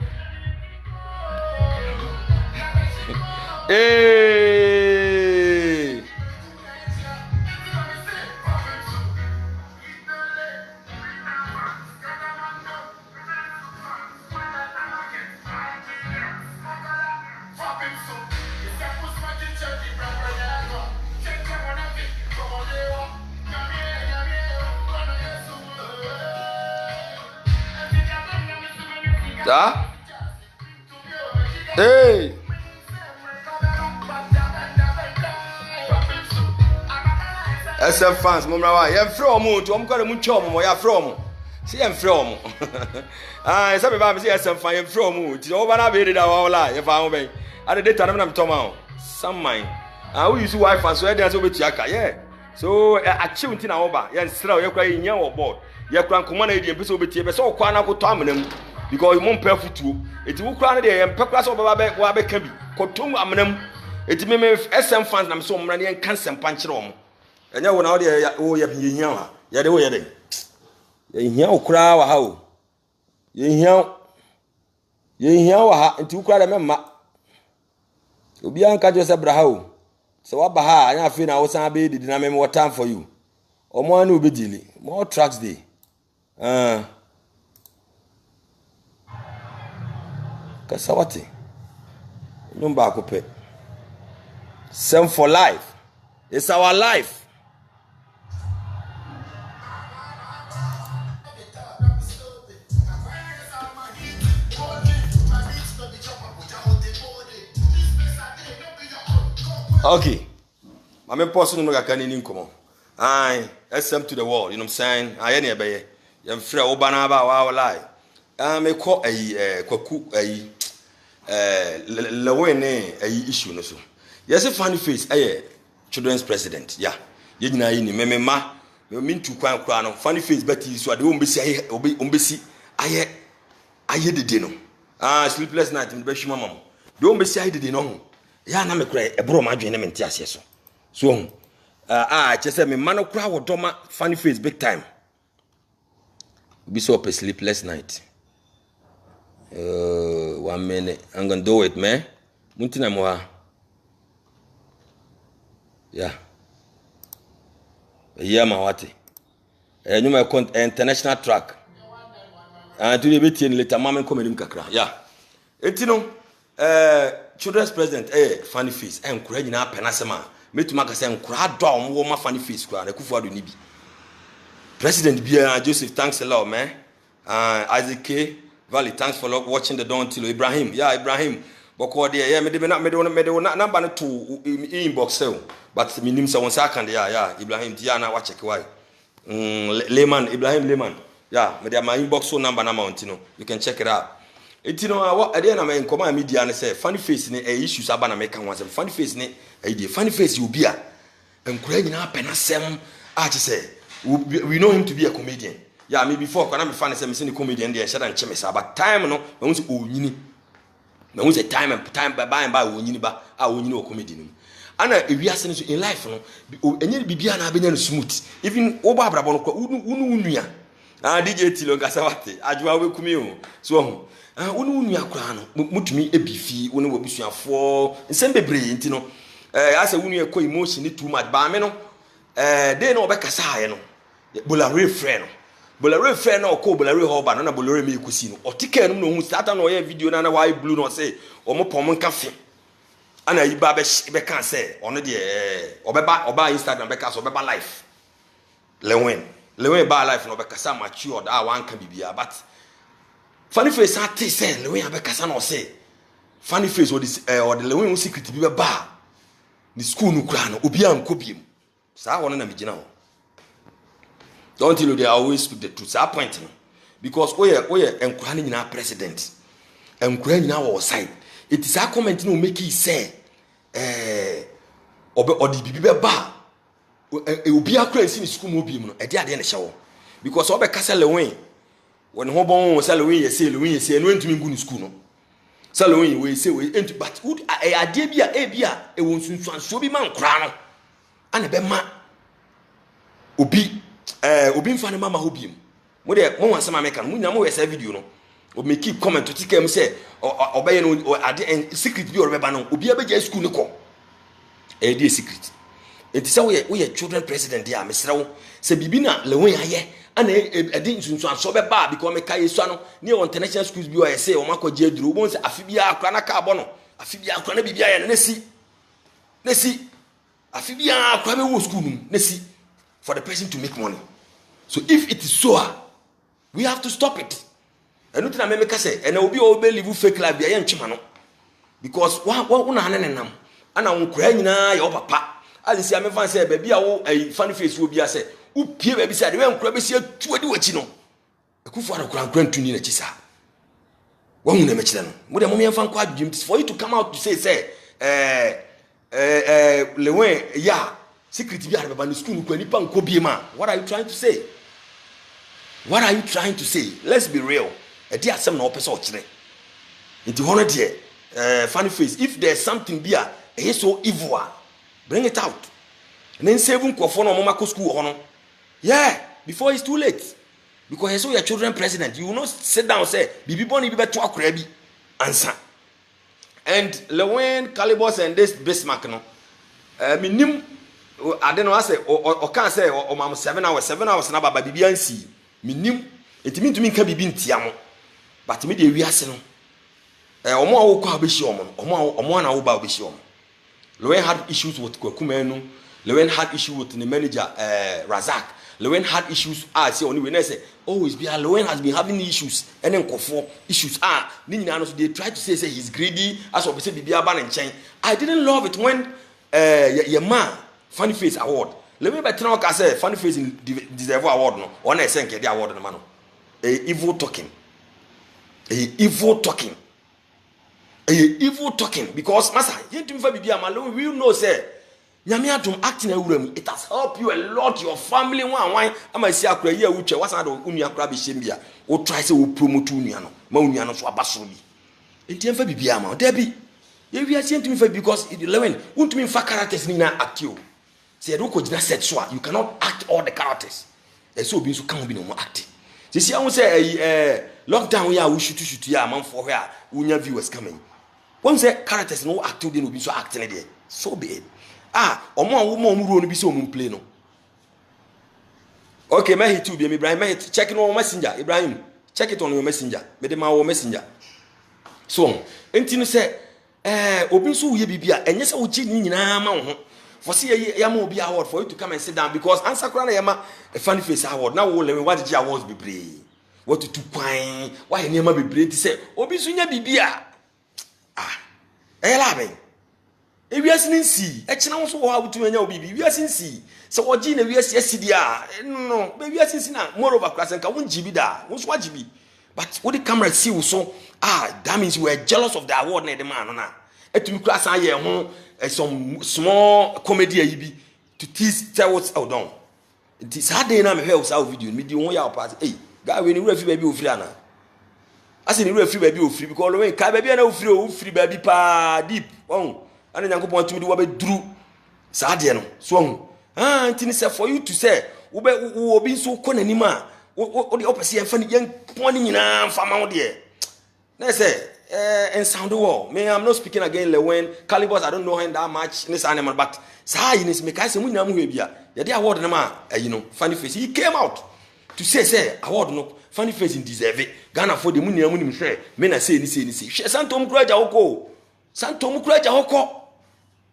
[SPEAKER 1] SM fans mo mrawa ye from mo to mo kware mo twa mo ya from see ye from say be ba me say SM fan ye from mo ti o ba na be dey da wa la ye fa ho ben ade data na me to ma some mine we use Wi-Fi so e dey so betu aka yeah so achieve nti na wo ba ye nsra ye kwa ye nya wo board ye kwa nkoma na e dey be so betu be so kwa na ko to amnam because mo mpa futuo eti wo kwa na dey ye mpa kwa so ba wa be ka bi ko to amnam eti me SM fans na me so mra ne en kan sempa nkire wo enya wo na wo de wo ye hia ha ye de wo ye de ye hia okura wa ha o ye hia wa ha nti ukura de memma obi an ka jo se bra ha o se wa ba ha anya afi na wo san be didi na me what time for you Omo anu be deal. More tracks dey. Kasawati. Number akope. Same for life. It's our life. Okay. My person no ga ni nkomo. Aye, SM to the world, you know what I'm saying? Aye ne be ye. Yem frɛ obana ba wa lie. Me kɔ kwaku lewe ne issue no so. Yes, funny face children's president. Yeah. Ye nyina yi ni me ma me mintu kwan kra no funny face beti so ade ombesi ombesi aye dede no. Sleepless night me be hwima mam. De ombesi aye dede no ho. Ya na me kra ebro ma adwen ne mente ase so. So just me man kra wo doma funny face big time. Be so up a sleepless night. 1 minute. I'm gonna do it, man. Muntina moha. Yeah. Yeah, ma wati. You my international track. And to the bit in later, mama come in kakra. Yeah. Etino, children's president, funny face. I'm crying na penasema. Me to make say nkura do am wo ma funny face kura na kufu ado ni bi. President Bia Joseph, thanks a lot, man. Isaac K. Valley, thanks for watching the Don Tilo. Ibrahim, yeah, Ibrahim. Boko there, yeah, me number to inbox sale. But me name someone second, yeah, Ibrahim, Diana, watch it, why? Ibrahim Lehman, yeah, me my inbox so number, you can check it out. It what at the end of my command media and say, funny face in a issue, Sabana make one, funny face in a funny face, you be a and crying up and assem, I just say, we know him to be a comedian. Yeah, me before when I'm funny, I'm a comedian there, shut and chemist, but time no, I was Uyini. I was a time by and by Uyiniba, I will know comedian. And if we are saying in life, no, and you'll be being smooth, even Obabra Ununia. DJ Tilo Gasawati, Ajua will come so. Ununia crown, Mutumi a beefy, when we be for, and send the brain, you know. As a Unia co emotion too much, Bameno. They know Becca no. Bolare friend. Bolare friend or co Bolare Hoban, and a Bolare me cusino. Or ticket no who start on a video and a white blue not say, or more pomon cafe. And I babish Becca say, on the or by Instagram Becca's or by life. Lewen by life no Becca some mature that one can be but funny face I say, Lewen Becca no say. Funny face or this or the Lewen secret to be a bar. The school no crown, Obiam Copium. So I want to know. Don't you know they always speak the truth? I point because we are encouraging our president, encouraging our side. It is our comment no make it say, or the baby bar. It will be a crazy in school mobile. A day in the shower because all the castle away when Hobon was Salaway, you say, and went to me good school. No, Salaway, we say, we enter, but would a dear a won't soon show be man crown and a bema. Obi mfa ne mama hobiem mo de mo wansa ma meka no munya mo wese video no o me keep comment to tikem say obeye no ade secret bi orebe ba no obi abeja school ne ko e dey secret enti say we children president dia mesrewo say bibi na lewen aye ana ade nsunsu aso be ba because me kai so no ne international schools bi o say o makoje aduru bo say afi bia akra na ka abo no afi bia akra na bibia ye na si afi bia akra be wo school num na si for the person to make money. So if it is so, we have to stop it. And nothing I make say, and I will be all live fake life be a chimano. Because one nam, and I won't cry na your papa. As you see, I'm a say, baby, a funny face will be a say, who peer baby said, when crabby here to do what you know. A good for a grand to Nina Chisa. One will never tell them. What a moment fan quite dreams for you to come out to say, Lewen, yeah. Secret be about the school what are you trying to say? What are you trying to say? Let's be real. A dear some no person into 100 year funny face. If there's something be a so evil, bring it out. And then save him for no mama school. Yeah, before it's too late. Because I saw your children president. You will not sit down and say, Bibi Bonnie be better to answer. And Lewen Calibos and this Bismarck no. I don't know. I say or can't say or mam 7 hours na baba bibia nsi minim etimi ntumi nka bibi ntiamo but me de wiase no omo awo kwa beshi omo na wo ba beshi omo. Lewen had issues with Kwakumenu. Lewen had issues with the manager Razak. Lewen had issues. Say only when I say always be Lewen has been having issues and then Kofo issues. They try to say he's greedy as we say Bibia ban and chain. I didn't love it when your man Funny Face Award. Let me better now say Funny Face in deserve award no. One I send the award no man. Evil talking. Evil talking. Evil talking because massa you to me for Bibia man we know say nyame atom acting awuram it has helped you a lot your family one ama si akura ye awuche wasa do unu akura be shembia o try say o promote unu no ma unu no so abasoro bi enti emfa Bibia man da bi ye wi ase enti me fa because it 11 won't me fa characters ni na act you say do ko gina set so you cannot act all the characters e so obi so kan bi no act say I won say lockdown ya wo shoot ya man for here unya viewers coming. When say characters no acting dey no be so acting there so be it omo ro no be so omo play no okay me hit you be Ibrahim me hit check no messenger Ibrahim check it on your messenger me dey ma wo messenger so enti no say obi so wo ye bibia enye say wo chi ni nyina ma wo ho for say ya ma obi award for you to come and sit down because answer kra na ya ma a Funny Face award na wo le what did you awards be brave what to kwan why any ma be brave to say obi so nya bibia labe wiase nsi kina wo so wo abutu anya obibi wiase nsi se oji na wiase asidi no be wiase nsi na moreover class nka won jibi da wo so ajibi but what the camera see wo so that means you were jealous of the award na the man na etumi class an ye ho some small comedy ayibi to tease tell what's out down it is hard na me hwe wo video me di won ya pass guy we ni wura fi ba bi ofiri ana ase ni wura fi ba bi ofiri because when ka ba bi na ofiri ba bi pa deep ana Nyankopon tumi di wo be duru sa de no so ntini say for you to say wo be wo obi so ko nanim a wo de opese yan fa ni yan poni nyina fa ma wo de na say and sound wall me I'm not speaking again Lewen Calibers I don't know him that much this animal but say you me kai say mu nyam ho bia ye de award na ma Funny Face he came out to say award no Funny Face in deserve it Ghana for the mu nyam nim hwe me na say ni hwe santom kura ja hoko santom kura ja hoko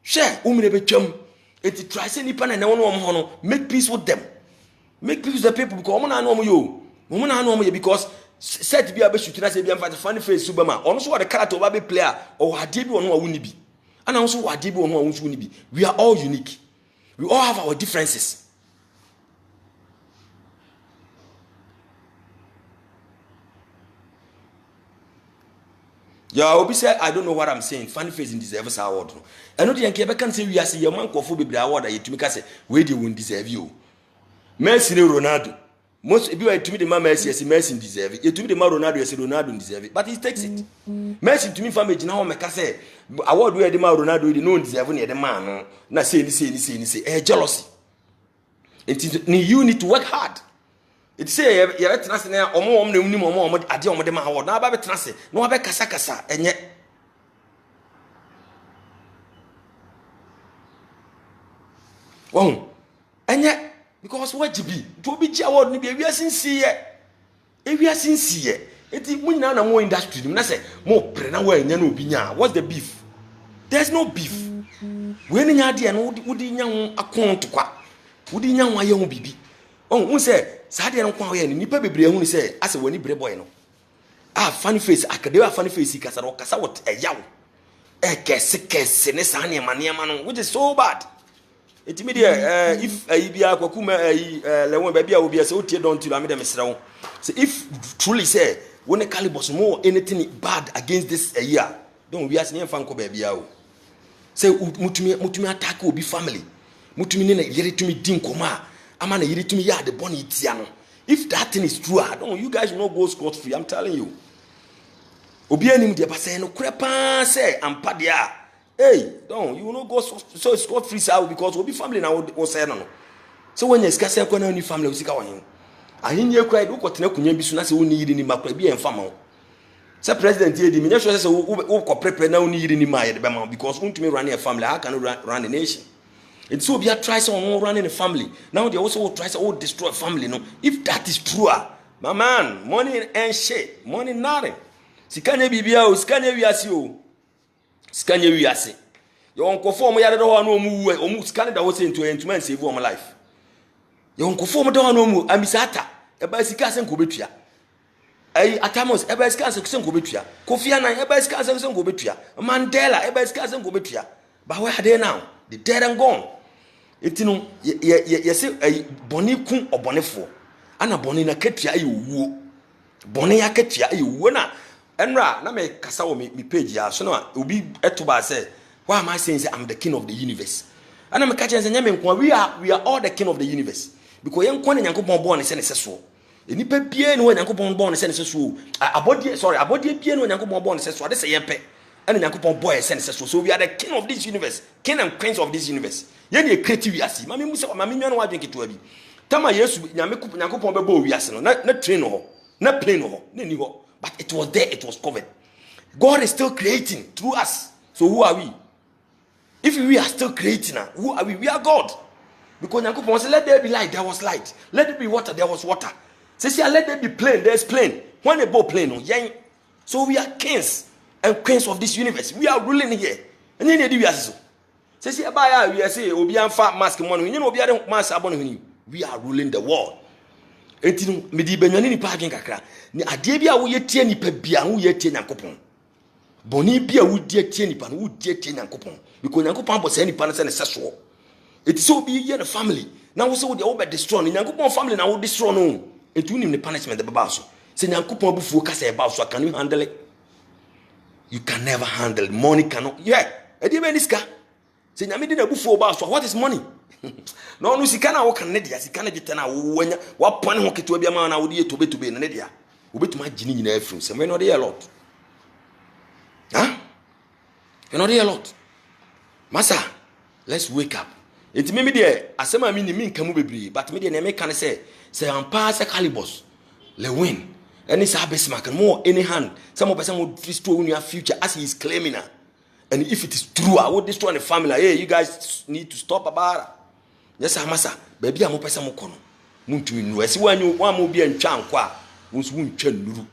[SPEAKER 1] share umre betwam it try say nipa na no no make peace with them make peace with the people because na no mo because set bi abeshuti na say bi amfa Funny Face subama ono so what the character oba be player or hade bi ono awuni bi ana ono so wade bi ono awuni wuni bi we are all unique we all have our differences. Yeah, Obi said, I don't know what I'm saying. Funny Face in deserves award. I know the Yankee can say we are see a man for be award. You to me say where they won't deserve you. Messi Ronaldo. Most if you are to me the man Messi, yes, Messi deserve it. You to me the man Ronaldo, yes, Ronaldo deserve it. But he takes it. Messi to me family now make say award where the man Ronaldo no deserve any the man. Na say jealousy. You need to work hard. It say you better say na omo na unim omo ade omo de ma award na ba better say no ba kasa enye enye because what jibi to be ji award ni be wiase nsi ye eti munyina na mo industry ni na say mo pre na wa enya na obi nya what's the beef there's no beef we ni nya de no wodi nya ho akon kwa wodi nya ho aye ho bibi who say Sadia no kwa we ni nipa bebre hu ni say ase wani bre boy no Funny Face akadewa Funny Face kasa what yawo kese ne sa ne ma no which is so bad it me there if bia kwakuma lewon ba bia obi say otie don tilo amede mesrewo say if truly say when Calibers more anything bad against this year don't we ask nyemfa nko ba bia o say mutumi attack obi family mutumi ne yere tumi din koma ama na yiri tumi ya the born itia no if that thing is true don't you guys will not go scot free I'm telling you obi anim de ba say no krepa say ampa de don't you will not go so scot free say because obi family na wo say no so when you discuss say na ni family we sika won ahinye krai do kotena kunya bi so na say woni yiri ni makra bi emfa ma say president ye di me sure say wo ko prepare na woni yiri ni ma ye de be ma because won to me run a family how can you run a nation And so we are trying to run in a family. Now they also try to destroy family. No, if that is true, my man, money and shit, money nothing. Sikanye bibia o, sikanye wiase o. Sikanye wiase. Your uncle form ya do no mu o mu sikanye da wo say into man save my life. Your uncle form do no mu amisata. E ba sika sen ko betua. Ai Atamos e ba sika sen ko betua. Kofi Annan e ba sika sen ko betua. Mandela e ba sika sen ko betua. But where are they now? They dead and gone. Eti no ye say boni kun obonefo. Ana boni na ketua ayi wuo. Boni ya ketua ayi wuo na enra na me kasa wo me page ya so na obi etoba say why am I saying say I'm the king of the universe? Ana me ka chen say nyame nko we are all the king of the universe because yen kon Nyankopon born say ne seso. Enipa bie ne Nyankopon born say ne seso. Abodie bie ne Nyankopon born say so ade say yempe. And Nyankopon boy say ne seso. So we are the king of this universe, king and queens of this universe. Yen ye creative wiase. Mami mu say mami nwa no wadwen keto abi. Tama Yesu Nyankopon be bo wiase no na train no ho. Na plane no ho. Na ni ho. But it was there, it was covered. God is still creating through us. So who are we? If we are still creating, who are we? We are God. Because Nyankopon said, let there be light, there was light. Let there be water, there was water. Says here, let there be plane, there's plane. When they both plane, so we are kings and queens of this universe. We are ruling here. And then they do so. Says here, we are saying, we are fat mask money. You know, we are mask abon. We are ruling the world. Enti medi benwani ni pa adwen kakra ni ade bia wo yetie nipa bia wo yetie Nyankopon boni bia wo die tie nipa no wo die tie Nyankopon because Nyankopon bo say nipa no say ne seso eti so bi ye the family na wo say wo de wo be destroy Nyankopon family na wo destroy no eti unim ne punishment the baba so say Nyankopon bufuo ka say ba so can you handle it? You can never handle it. Money cannot edi be niska say nyame de na bufuo ba so what is money? No sika na wo kan ne dia sika na gite na wo wanya wa pone ho keto bia ma na wo de tobe ne dia wo betuma gini nyina afrim se me no dey a lot you know dey a lot masa let's wake up enti me dey asema mi ni mi nkamu bebre but me dey na me kan say am pass calibus le win any service market more any hand some person will destroy your future as he is claiming her. And if it is true I would destroy the family. Hey, you guys need to stop about it. Yes, masa baby am pesa mo kono muntu nu esi wanyu wa mo bia ntwa nkwa wonsu ntwa nuru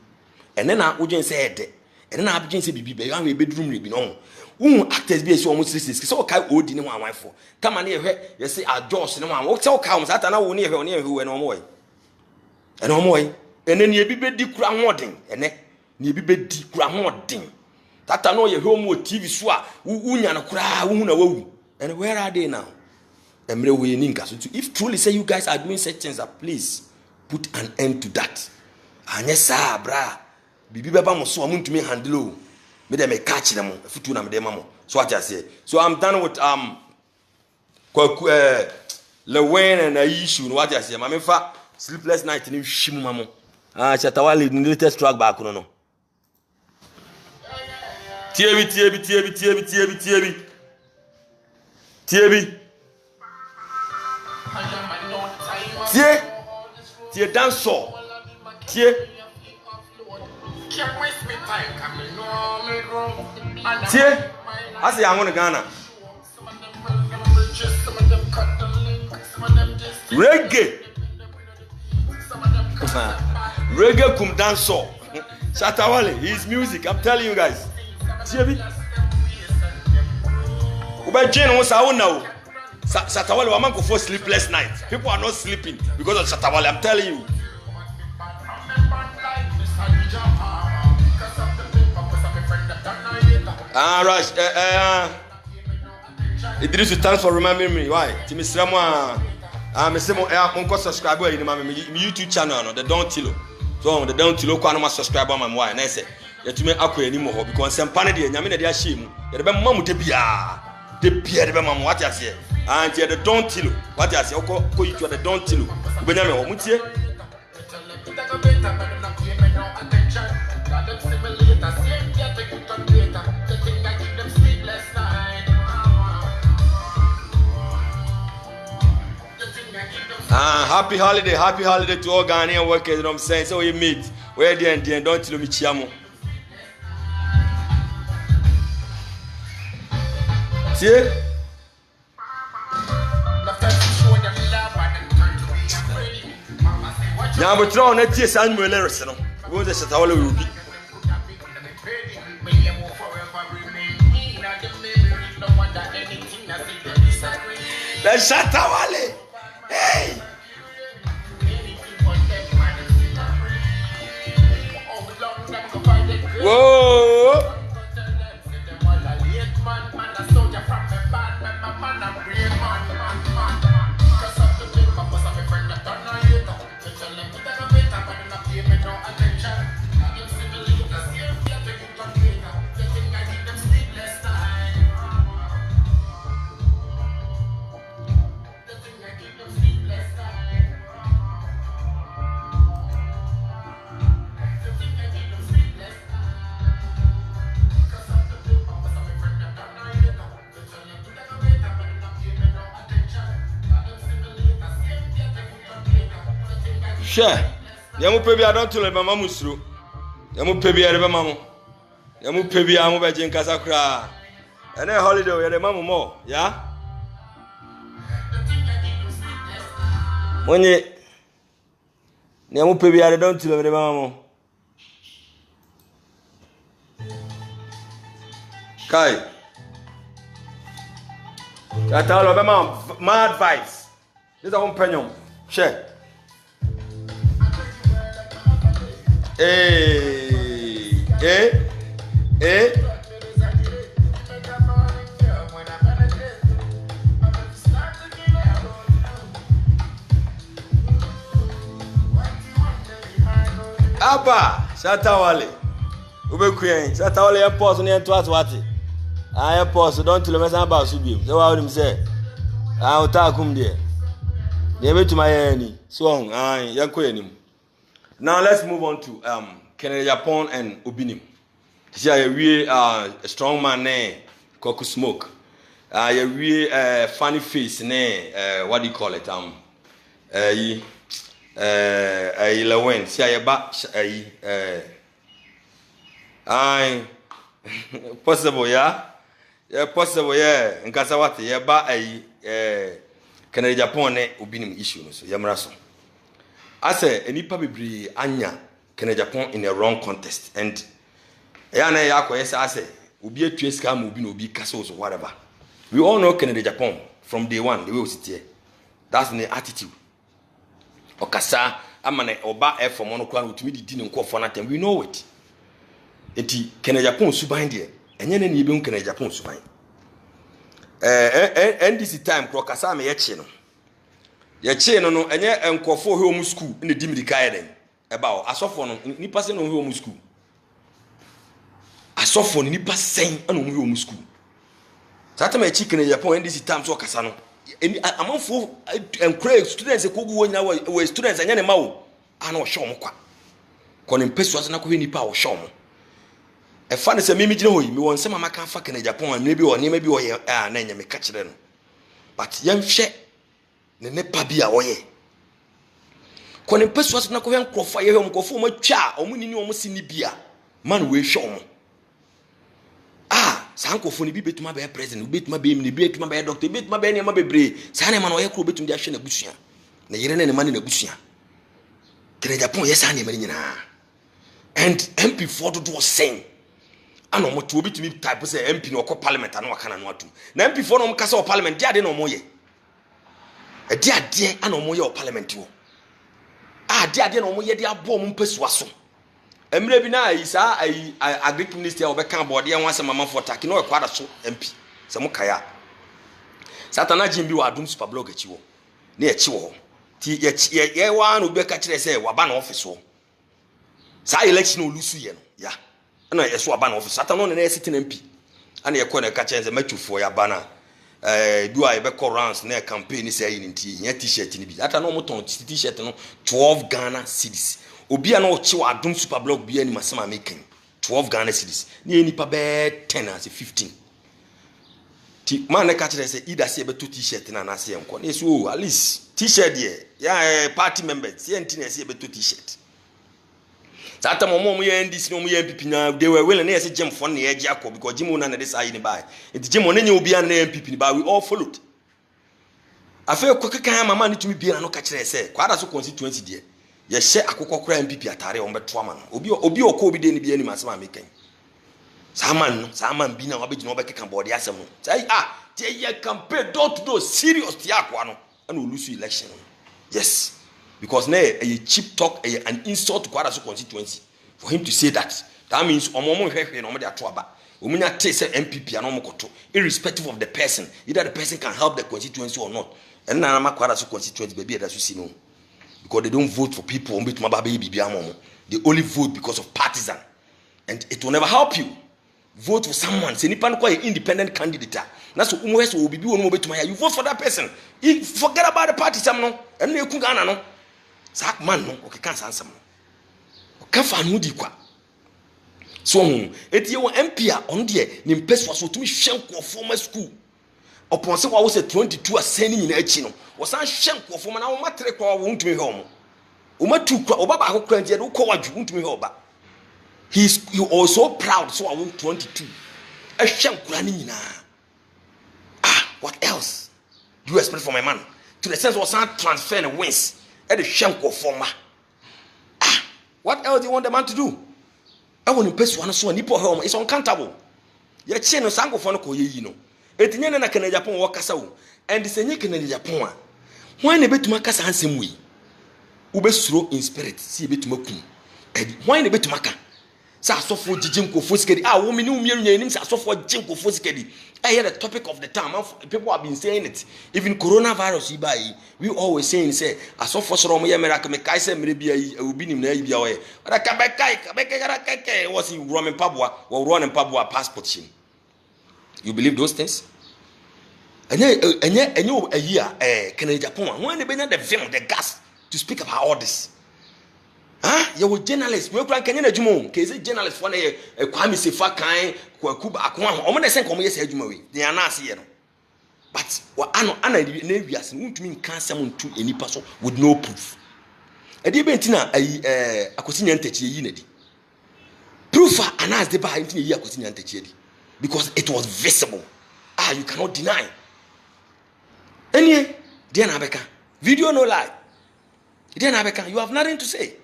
[SPEAKER 1] ene na wodwen se ede ene na abgyen se bibi be yan we bedrum re bi no wo actors bi esi o mo 36 so kai odi ne wan fo tama ne yehwe yesi adjust ne wan wo tell kai mo sata na wo ne yehwe we no mo ene ne ebi bedi kura hoden ene ne ebi bedi kura hoden tata no yehwe mo TV so a wunya na kura wo hu na wawu and where are they now? If truly say you guys are doing such things, please put an end to that. Anyesa bra bibi beba mo so amuntu me handle me dem catch them futu na me dem mo so what I say. So I'm done with Lewin and issue no what I say. Ma me fa sleepless night ni hwimu mamo Chatawale the latest track back no tiebi Tie dancer. Tie. I say I'm going to Ghana. Reggae. Reggae kum dancer. Chatawale, his music. I'm telling you guys. Tie bi. Ube Jane wants to know. Chatawale waman go for sleepless night. People are not sleeping because of Chatawale. I'm telling you. Rush. Idris, thanks for remembering me. Why? Timi Sramwa. Me say mo subscribe to my YouTube channel no, the Don Tilo. So the Don Tilo kwa no subscribe on my why. Na say yetumi akọ animo because sempane de nyame na de ahye mu. Ye de be mamu de bia. De bia de be mamu what you say. And the Don Tilo. What you say? Ko you the Don Tilo. Ubenya me wo mutie. Happy holiday to all Ghanaian workers, you know what I'm saying? So you meet, where they and don't tell me chiamo. See? Ya but no na tie san mu lyrics no. Wo de Shatta Wale will be. The Shatta Wale. Hey. Whoa. Share. Yamu pebi I don't tell my mama musru. Yamu pebi I remember mama. Yamu pebi amu be jin kasa kra. Ene holiday we the mama more, yeah? Monye. Yamu pebi I don't tell my mama. Kai. That all of them mad vibes. This is one penyon. Share. Abba, Shatta Wale. Ube kuyen, Shatta Wale yan pause ni ento atwati. Ah yan pause don't tell me say about subim. So what him say? Ah utakum there. Dey be to my any. So yan koyenim. Now let's move on to Kennedy Japan and Obinim. Here we a strong man ne Koku Smoke. We funny face ne what do you call it Lewen. See ba possible yeah possible yeah nkasa wate ye ba Kennedy Japan ne Obinim issue no so yamra so. I say enipa bebre anya Kennedy Japan in a wrong context and ya na ya ko yes I say obi atue ska ma obi no obi kasa so whatever. We all know Kennedy Japan from day one the way we sit here. That's the attitude. Okasa amane oba e for mono kwa utumi di ne nkofo na tem we know it. Enti Kennedy Japan suban de enye na ne be Kennedy Japan suban. NDC time kro kasa me ye che no. Ye che no no enye enkofo home school ne dimidika eden eba o asofo no nipa se no home school asofo no nipa sen na no home school sata me chicken ne Japan NDC time so kasa no amanfo encourage students ekogu wonya we students enye ne mawo ana o show mo kwa ne mpesu ase na ko nipa o show mo e fa ne se mimi gine hoyi mi won se mama kan fa Kennedy Japan ne bi o ne ma bi o ye na enye me ka kire no but yam hwe ne pa bia oye kone peso asna ko hen krofa ye hem kofo ma twa omunini omo sini bia man we hwe omo san kofo ni bi betuma be president betuma be mi betuma be doctor betuma be ne ma bebre san ne man oye kro betum dia hwe na busua na yire ne man na busua Kennedy Japan ye san ne man nyina and MP for do sing ano mo to betumi type say MP no ko parliament ana waka na no atum na MP for no mo kasa o parliament dia de no mo ye ade ana omo ye o parliament wo ade na omo ye de abo omo mpesua so emre bi na ayi sa ayi agric minister obeka board ye wanse mama for taki no ekwada so MP se mo kaya satana jimbi wa adum super blog achi wo na ye chi wo ti ye wa na obeka kire se wa ba na office wo sa election olusu ye no ya na ye so aba na office satana no na ye sitting MP ana ye ko na ka chenze matufo ya bana do I be corrance na campaign say yin nti nya t-shirt ni bi ata no mo ton t-shirt no 12 Ghana cedis obi ana o chi wa adum super blog bi ani masama making 12 Ghana cedis ni enipa be 10 as 15 ti man na ka kire say either say be to t-shirt na na say enko na so at least t-shirt there ya party members say enti na say be to t-shirt Sata mo ye NDC no mo ye MPP na they were willing na say Jim for na ye gi akọ because Jim na this ayi ni buy it Jim na nya obi an na MPP ni buy we all followed afa ko kaka mama ni tumi bia no ka kire say kwada so constituency there ye share akokɔ kra MPP atare on beto ama no obi okɔ bi de ni bi ani masema mekan Saman bi na wabɛgyina wabɛkeka bɔde asɛm no say tie ye campaign door to door serious tie akwa no and we lose election. Yes, because now a cheap talk, an insult to Kwara constituency for him to say that. That means omomo hwehwe no mo de ato aba. Omunya take say MPP and omokoto irrespective of the person, either the person can help the constituency or not. And na ma Kwara constituency baby that you see no. Because they don't vote for people on betuma ba baby amomo. They only vote because of partisan. And it will never help you. Vote for someone. Say nipa no kwa independent candidate. Na so umwe so obibi wonu betuma ya. You vote for that person. You forget about the party sam no. Enu eku Ghana no. Sa man no okay kan sansam no. Ka fa no di kwa. So eti ye MP a on de ni mpeswa so tumi hwenko former school. Upon say wa wo say 22 aseni nyina achi no. Wo san hwenko former na wo matre kwa wo ntumi hwe omo. Wo matu kwa oba ba akokra ntie de wo kwa waju ntumi hwe oba. You also proud, so I want 22. A shankura ni nyina. What else do you expect from my man? To the sense was not transfer and wins at the shanko former. What else do you want the man to do? I want to pay one so nipo home. It's uncountable. Your chain of sango for no koyino. Etinyana na Canada Japan wakasa wo. And the senye Canada Japan. Why ne betu makasa handsome way? Ube slow in spirit. See betu makum. Why ne betu maka? Sa asofo jijim kofo sikedi wo me ni umienu nyanim sa asofo jijim kofo sikedi hear the topic of the time. People have been saying it. Even coronavirus ibai we always saying say asofo soro mo ye miracle me kai say mere bia yi obi nim na yi bia we but kabeka was he roman pabwa or running pabwa passport him. You believe those things? Enye a year Canada Japan when they been the film the gas to speak about all this. You were journalists. We can't get a jumo. Case journalists for a Kwame Sefa kind, Kuba Akwan, or when they send come yes, they are not here. But what I know, Navias won't mean can't summon to any person with no proof. A debentina a Cosinian Techie. Proof and ask the bar into a Cosinian Techie because it was visible. You cannot deny. Any dear Nabeka, video no lie. Dear Nabeka, you have nothing to say.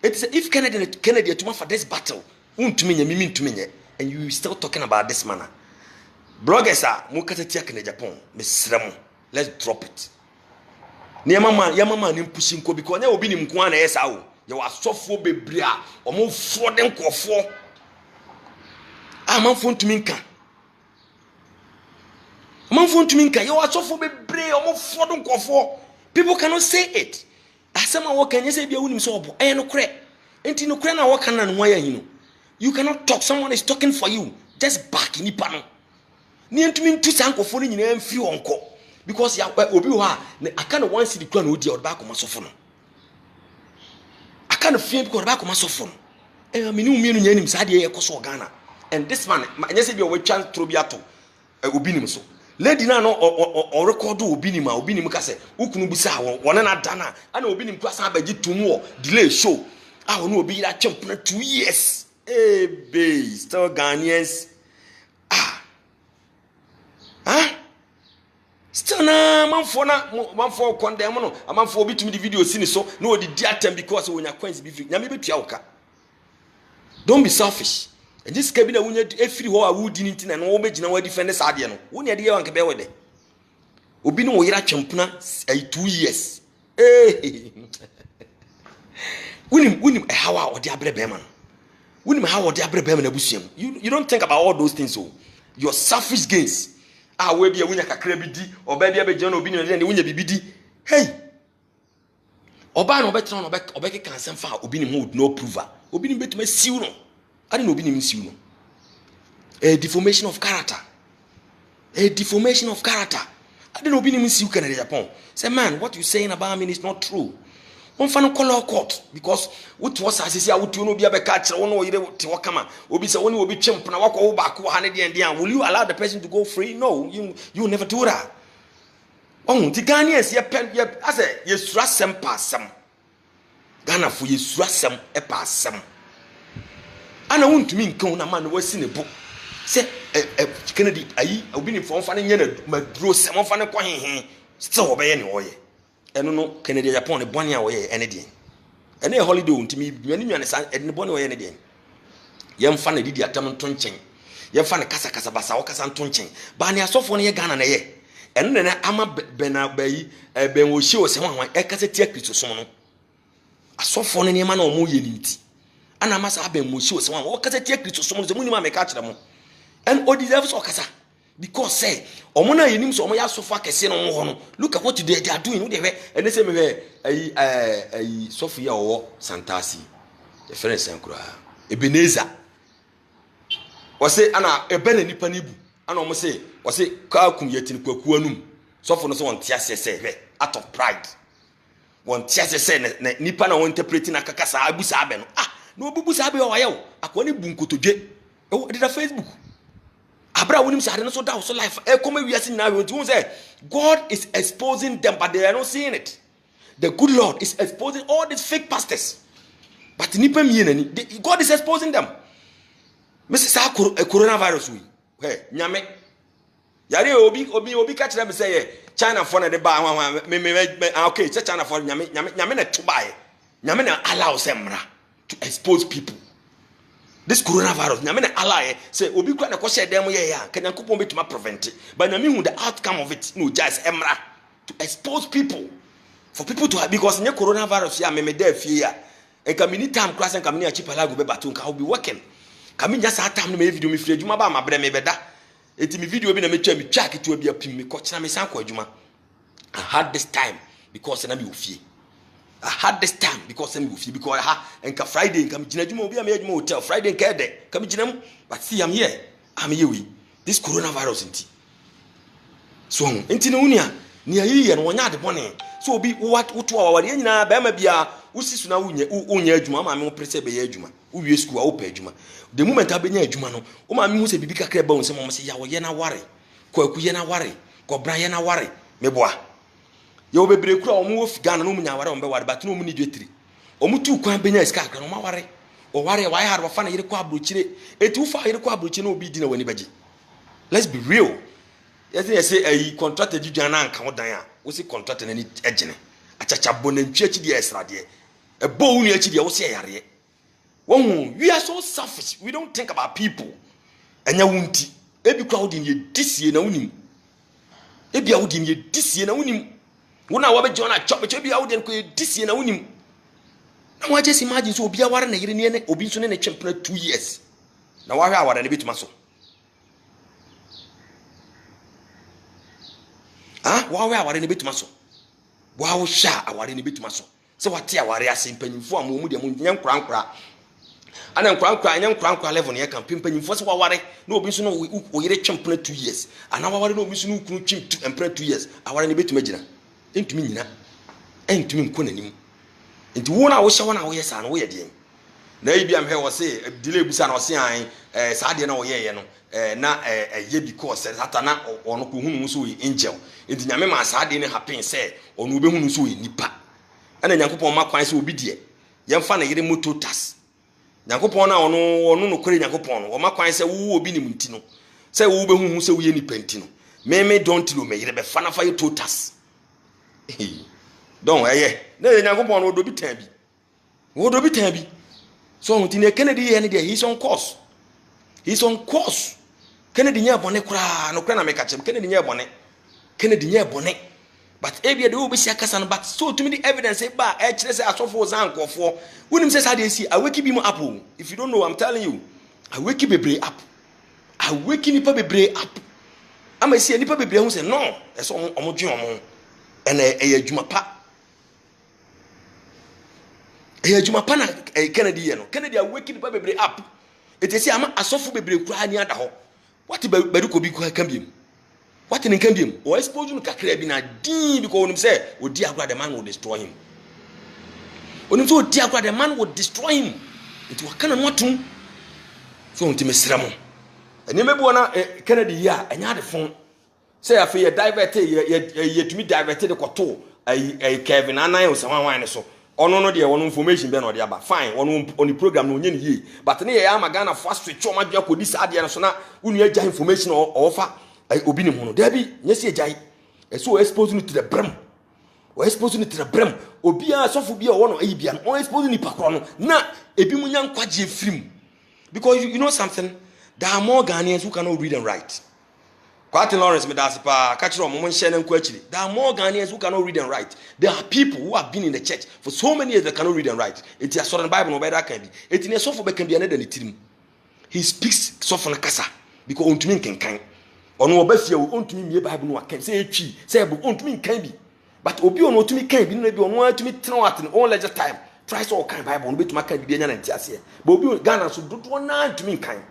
[SPEAKER 1] It is if Kennedy to for this battle, and you still talking about this manner. Bloggers are Mukata in Japan, Miss Ramo. Let's drop it. Near Yamama in pushing ko because there will be in Kwana SAO. You are so for bebria or more for them ko for. I'm on phone to Minka. I'm phone to Minka. You are so for bebria or more for them ko for. People cannot say it. Asema wo kan yese bia wunim so obo no kre enti no kre na wo kan na no ya hino. You cannot talk, someone is talking for you, just back nipa no ni entumi ntu sankofo ni nyina mfi wonko because ya obi ho a aka no one city kra na odi o ba ko masofo no aka no fie bi ko ba ko masofo no me ni umienu nya nim sa de yekoso Ghana and this man yese bia wo twa trobiato obi nim so lady na no o record obi nim ka se ukunu bi sa won na dana ana obi nim kwasa abagi tumu delay show won obi ya champion 2 years babe still Ghanaians still na manfo condemn no manfo obi tumi di video sini so na odi di atem because wonya coins bi free nyame betua woka. Don't be selfish. And this cabin when you every ho a wood in it and no begina we defend this idea no wo ne de yan kebe we de obi no wo yira twempuna 2 years wunim how a odi abrebe man wunim how odi abrebe man abusuam. You don't think about all those things. So your selfish gains we bia wunya kakra bi di oba bia be jana obi ne de wunya bibidi hey oba no betra no obeke kan semfa obi ne ho no prover obi ne betuma siw no. I don't know being you know. A deformation of character. A deformation of character. I don't know being you can Japan. Say man, what you saying about me is not true. One fan call court because what was I say I would you know be a catch one or you come obi say one will be champ na walk over back 100 and will you allow the person to go free? No, you never do that. Oh, the Ghanaians I say yes rasem passam. Ghana for yes rasem e passam. Ana wontumi nkan na man wasi ne bo se Kennedy ayi obi ni fon fa ne nya na maduro se mon fa ne kwahenhen still obeye ne oye eno no Kennedy Japan ne bone a oye ene den ene holiday untimi nyane nyane sa ene bone wo ye ne den yemfa na didi atam nto nchen yemfa na kasa kasa basa wo kasa nto nchen ba ne asofo ne ye Ghana na ye ene na ama bena bayi ben wo hye wo se wanwan e kasa tia Kristo som no asofo ne ma na omo ye ninti ana masa ben mo hye wo se wanwan wo kasa tia Kristo som no se munima me ka kire mo and o deserves o kasa because say omo na yenim so omo ya asofo akese no ho no look at what they are doing no dey we ene se me we ayi Sofia owo Santasi the friend Sankura Ebenezer wose ana ebe na nipa nibu ana omo say wose ka kum yetin kwaku anum sofo no so won tia sese we out of pride won tia sese na nipa na won interpreting akaka sa abusa abe no no obubu sa abe o waye o akoni bu nkotodwe e dida Facebook abra wonim sa ade no so da so life e come wiase na we won say God is exposing them but they are not seeing it. The good Lord is exposing all these fake pastors but nipa mienani God is exposing them. Mrs. Coronavirus we hey nyame yare obi ka kire me say China for na de ba me okay China for nyame na to buy nyame na allow semra to expose people. This coronavirus nyame na allow say obi kwa na ko share dem ye ya kan yankopon betuma prevent but nyame hu the outcome of it no just emra to expose people for people to have, because nye coronavirus ya me dey fie ya e ka mini time class en ka mini achi palago be baton ka will be working ka me nya sa time no me video me free adwuma ba ma bre me beda eti me video bi na me twa me twa keto bi apim me ko kina me san ko adwuma. I had this time because na me ofie. I had this time because na me ofie because enka Friday enka me gina adwuma obi am adwuma hotel Friday enka de ka me gina mu but see I'm here we this coronavirus nti so nti na unia ni ayiye no wonya de bone so obi what to aware nyina ba ma bia usisu na unya adwuma ma me prese be ya adwuma uwie school a opa adwuma the moment abenya adwuma no o ma me hu se bibi kakra ba won se mo se ya wo ye na ware kwaku ye na ware kobra ye na ware meboa ye obebre kura o mu wo Ghana no mu nya ware o mbe ware but no mu ni dwetiri o mu tu kwan benya iska kakra no ma ware o ware wa ya fa na yire kwa abrochire eti ufa yire kwa abrochire na obi di na wani baji. Let's be real. Yes say a contractor juju na anka wodan a wo se contractor na ni egene achacha bonantwi achi de esra de e bo unu achi de wo se yare won we are so selfish, we don't think about people anya wunti ebi kwa wodi ye disie na unim ebi a wodi ye disie na unim wona wa be jona chop ebi a wodi ko ye disie na unim na wa just imagine so obi a ware na yire ne obi so ne chempena 2 years na wa hwa aware na bituma so wawe aware ne betuma so wawo sha aware ne betuma so se wate aware ase mpanyimfo amomu de mu nyankurankura ana nkurankura nyankurankura level ne kan mpanyimfo se waware na obi so no wo yire twempena 2 years ana waware na obi so no kunu twem empena 2 years aware ne betuma gina entumi nyina entumi nkonanim enti wo na wo hye wo na wo yesa na wo ye de na ibi am he wo se delay busa na wo se an saa de na wo ye no na ye because satana ono ko hunu so yi angel enti nyame ma saa de ne happen say ono be hunu so yi nipa ana nyankopon ma kwan se obi die yemfa na yire moto tas nyankopon na ono no kore nyankopon no ma kwan se wo obi nim nti no se wo be hunu se wo ye nipa nti no me don't lo me yire be fa na fa ye totas don na nyankopon no do bi tan bi wo do bi tan bi so nti ne Kennedy ye ne de he's on course Kennedy nya bone kura no kura na make chem Kennedy nya bone but ebia de obi sia kasa no but so to me the evidence e ba e kire say asofo zankofo wonim say sa de si aweki bi mu apple. If you don't know, I'm telling you, aweki bebre up nipa bebre up ama si nipa bebre hu say no e so omodwen omo ene e adwuma pa na Kennedy ye no Kennedy aweki nipa bebre up etesi ama asofo bebre kura ni ada ho what bedu ko bi ko kambiem what in kambiem o expose no kakra bi na din because onim say odi agura the man will destroy him onim so odi agura the man will destroy him it wakana no atum so onti mesramo eni mebu na Kennedy ya enya de fon say afa ye divert ye tumi divert de koto Kevin anan o sawan ne so ono no de wono information be no de aba fine ono on the program no onye ne yi but ne ye ama Ghana fast switch o ma dwa ko di sa de no so na unu agya information o fa obi ne mu no da bi nye se agya so expose no to the brim o expose ni trebrem obi a sofo bi a wo no ayi bia no o expose ni pakro no na ebi mu nya nkwaje firim because you know something, there are more Ghanaians who cannot read and write. Kwati Lawrence me dasi pa kachiro mo nhye na nko akiri. There are more Ghanaians who cannot read and write. There are people who have been in the church for so many years that cannot read and write. Enti asoro the Bible no be that kan bi. Enti ne sofo be kan bi na da ne tirim. He speaks sofo na kasa because ontumi nkenkan. Ono obafia ontumi mie Bible no akan say etwi say ebo ontumi nkan bi. But obi ono otumi kan bi no bi ono atumi tena at on leisure time. Try so kan Bible no betuma kan bi nya na ntiase. But obi Ghana so dodo na antumi nkan.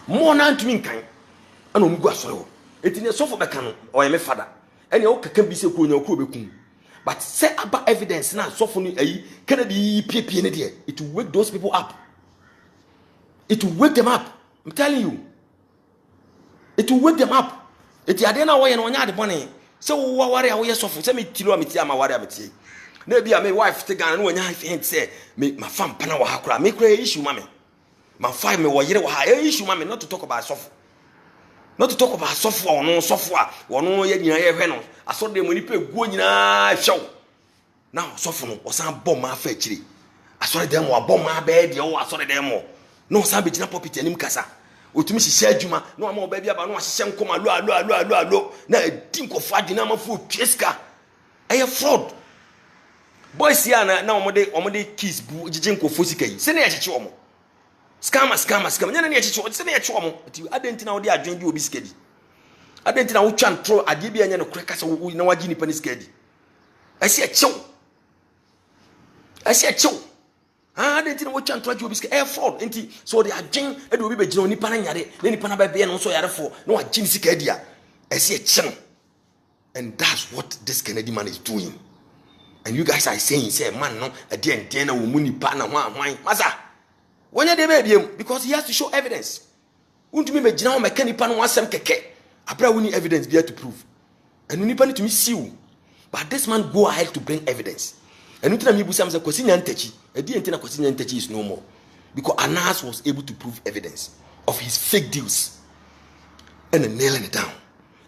[SPEAKER 1] Mo na antumi nkan. Ana omugu asoro. Eti ne sofo beka no oyɛ me fada. Ɛne o kaka bi se ko nya ko bekum. But say about evidence na sofo no ayi Kennedy pie ne de. It will wake those people up. It will wake them up. I'm telling you. It will wake them up. Eti ade na wo ye no nya ade bone. Se wo ware a wo ye sofo se me tiro a me ti ama ware a me ti. Na bia me wife te Ghana no nya hint say me ma fam pana wa ha kra me kra issue ma me. Ma fa me wo yere wa ha issue ma me not to talk about sofo. Not to talk about software or no software or no yet in a no. I saw them when you pay good in a show. Now, software or some bomb my fetchery. I saw them or bomb my bed, I saw them more. No, some bitch na poppy and Casa. Ultimately, she said, Juma, no more baby, but no, she come a low. Now, a think of fighting number food, Cheska. I have fraud. Boys here now, Omode kiss, Jinko Fusike, send it to Chomo. Scammer. Nyana ne chicho, se ne chicho mo. Ati adenti na wo de adwen bi obi skedi. Adenti na wo twa ntro ade bi anya no kreka se wo na wagi ni pani skedi. Asi achew. Adenti na wo twa ntro agi obi skedi. Fraud. Enti so de adwen e de obi be gina onipa na nyare, na nipa na ba be no so yare fo, na wagi ni skedi a. Asi achew. And that's what this Kennedy man is doing. And you guys are saying say man no ade enten na wo mu nipa na hwan. Masa when you dey because he has to show evidence. Won't me gina o meka nipa no asem keke. Abra we need evidence there to prove. And nipa need to me see you. But this man go ahead to bring evidence. And until me busa am say Kwesi Nyantakyi, e di enti na Kwesi Nyantakyi is no more. Because Anas was able to prove evidence of his fake deals. And then nailing it down.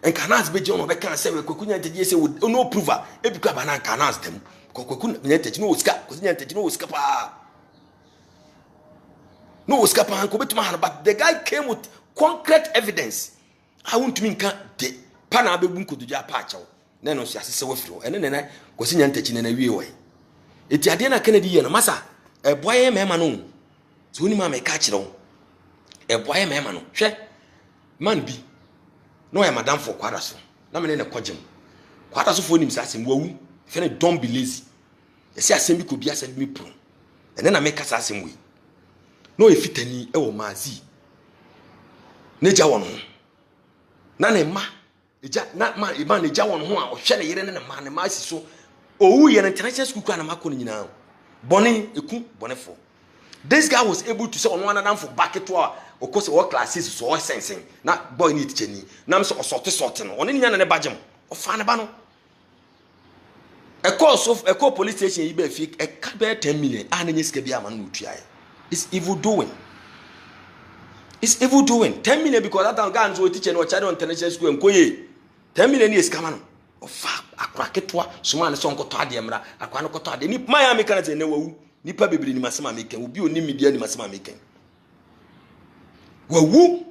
[SPEAKER 1] And Anas be John be can say Kwesi Nyantakyi say no prover. E bi kwa bana Anas dem. Kwesi Nyantakyi no ska, Kwesi Nyantakyi no ska pa. No escaping, but the guy came with concrete evidence. I want to mean de pana be bunko do ja pacho. Na no sia sese wafiro. Ene nene Kwesi Nyantakyi na wie we. Eti ade na Kennedy ye no masa. E boye mema no. So ni ma me ka kire wo. E boye mema no. Hwe. Man bi. No ya madam for kwadaso. Na me ne kogem. Kwadaso fo nim sa asem wawu. Fe ne don't be lazy. E si asem bi ko bi asem bi pro. Ene na me ka sa asem we. No efitani e wo mazi ne ja won ho na ne ma eja na ma e ma ne ja won ho a ohwe ne yere ne ma ne ma si so owu ye ne international school kwa na makọ ne nyina bone eku bonefo. This guy was able to say on one another for back to our of course all classes so sensing na boy need teacher ni na so sorte no one nya na ne bagem o fa ne ba no e call police station yi be fi e ka be 10 million a na nyesika bi ama no tuae. It's evil doing. It's evil doing. 10 million because that time guys were teaching or child on international school and koye. 10 million is coming. Oh fuck, akwa ketwa suma ne so nkoto ade mra akwa no koto ade ni Miami kana se ne wawu nipa bebiri ni masema meken obi oni media ni masema meken wawu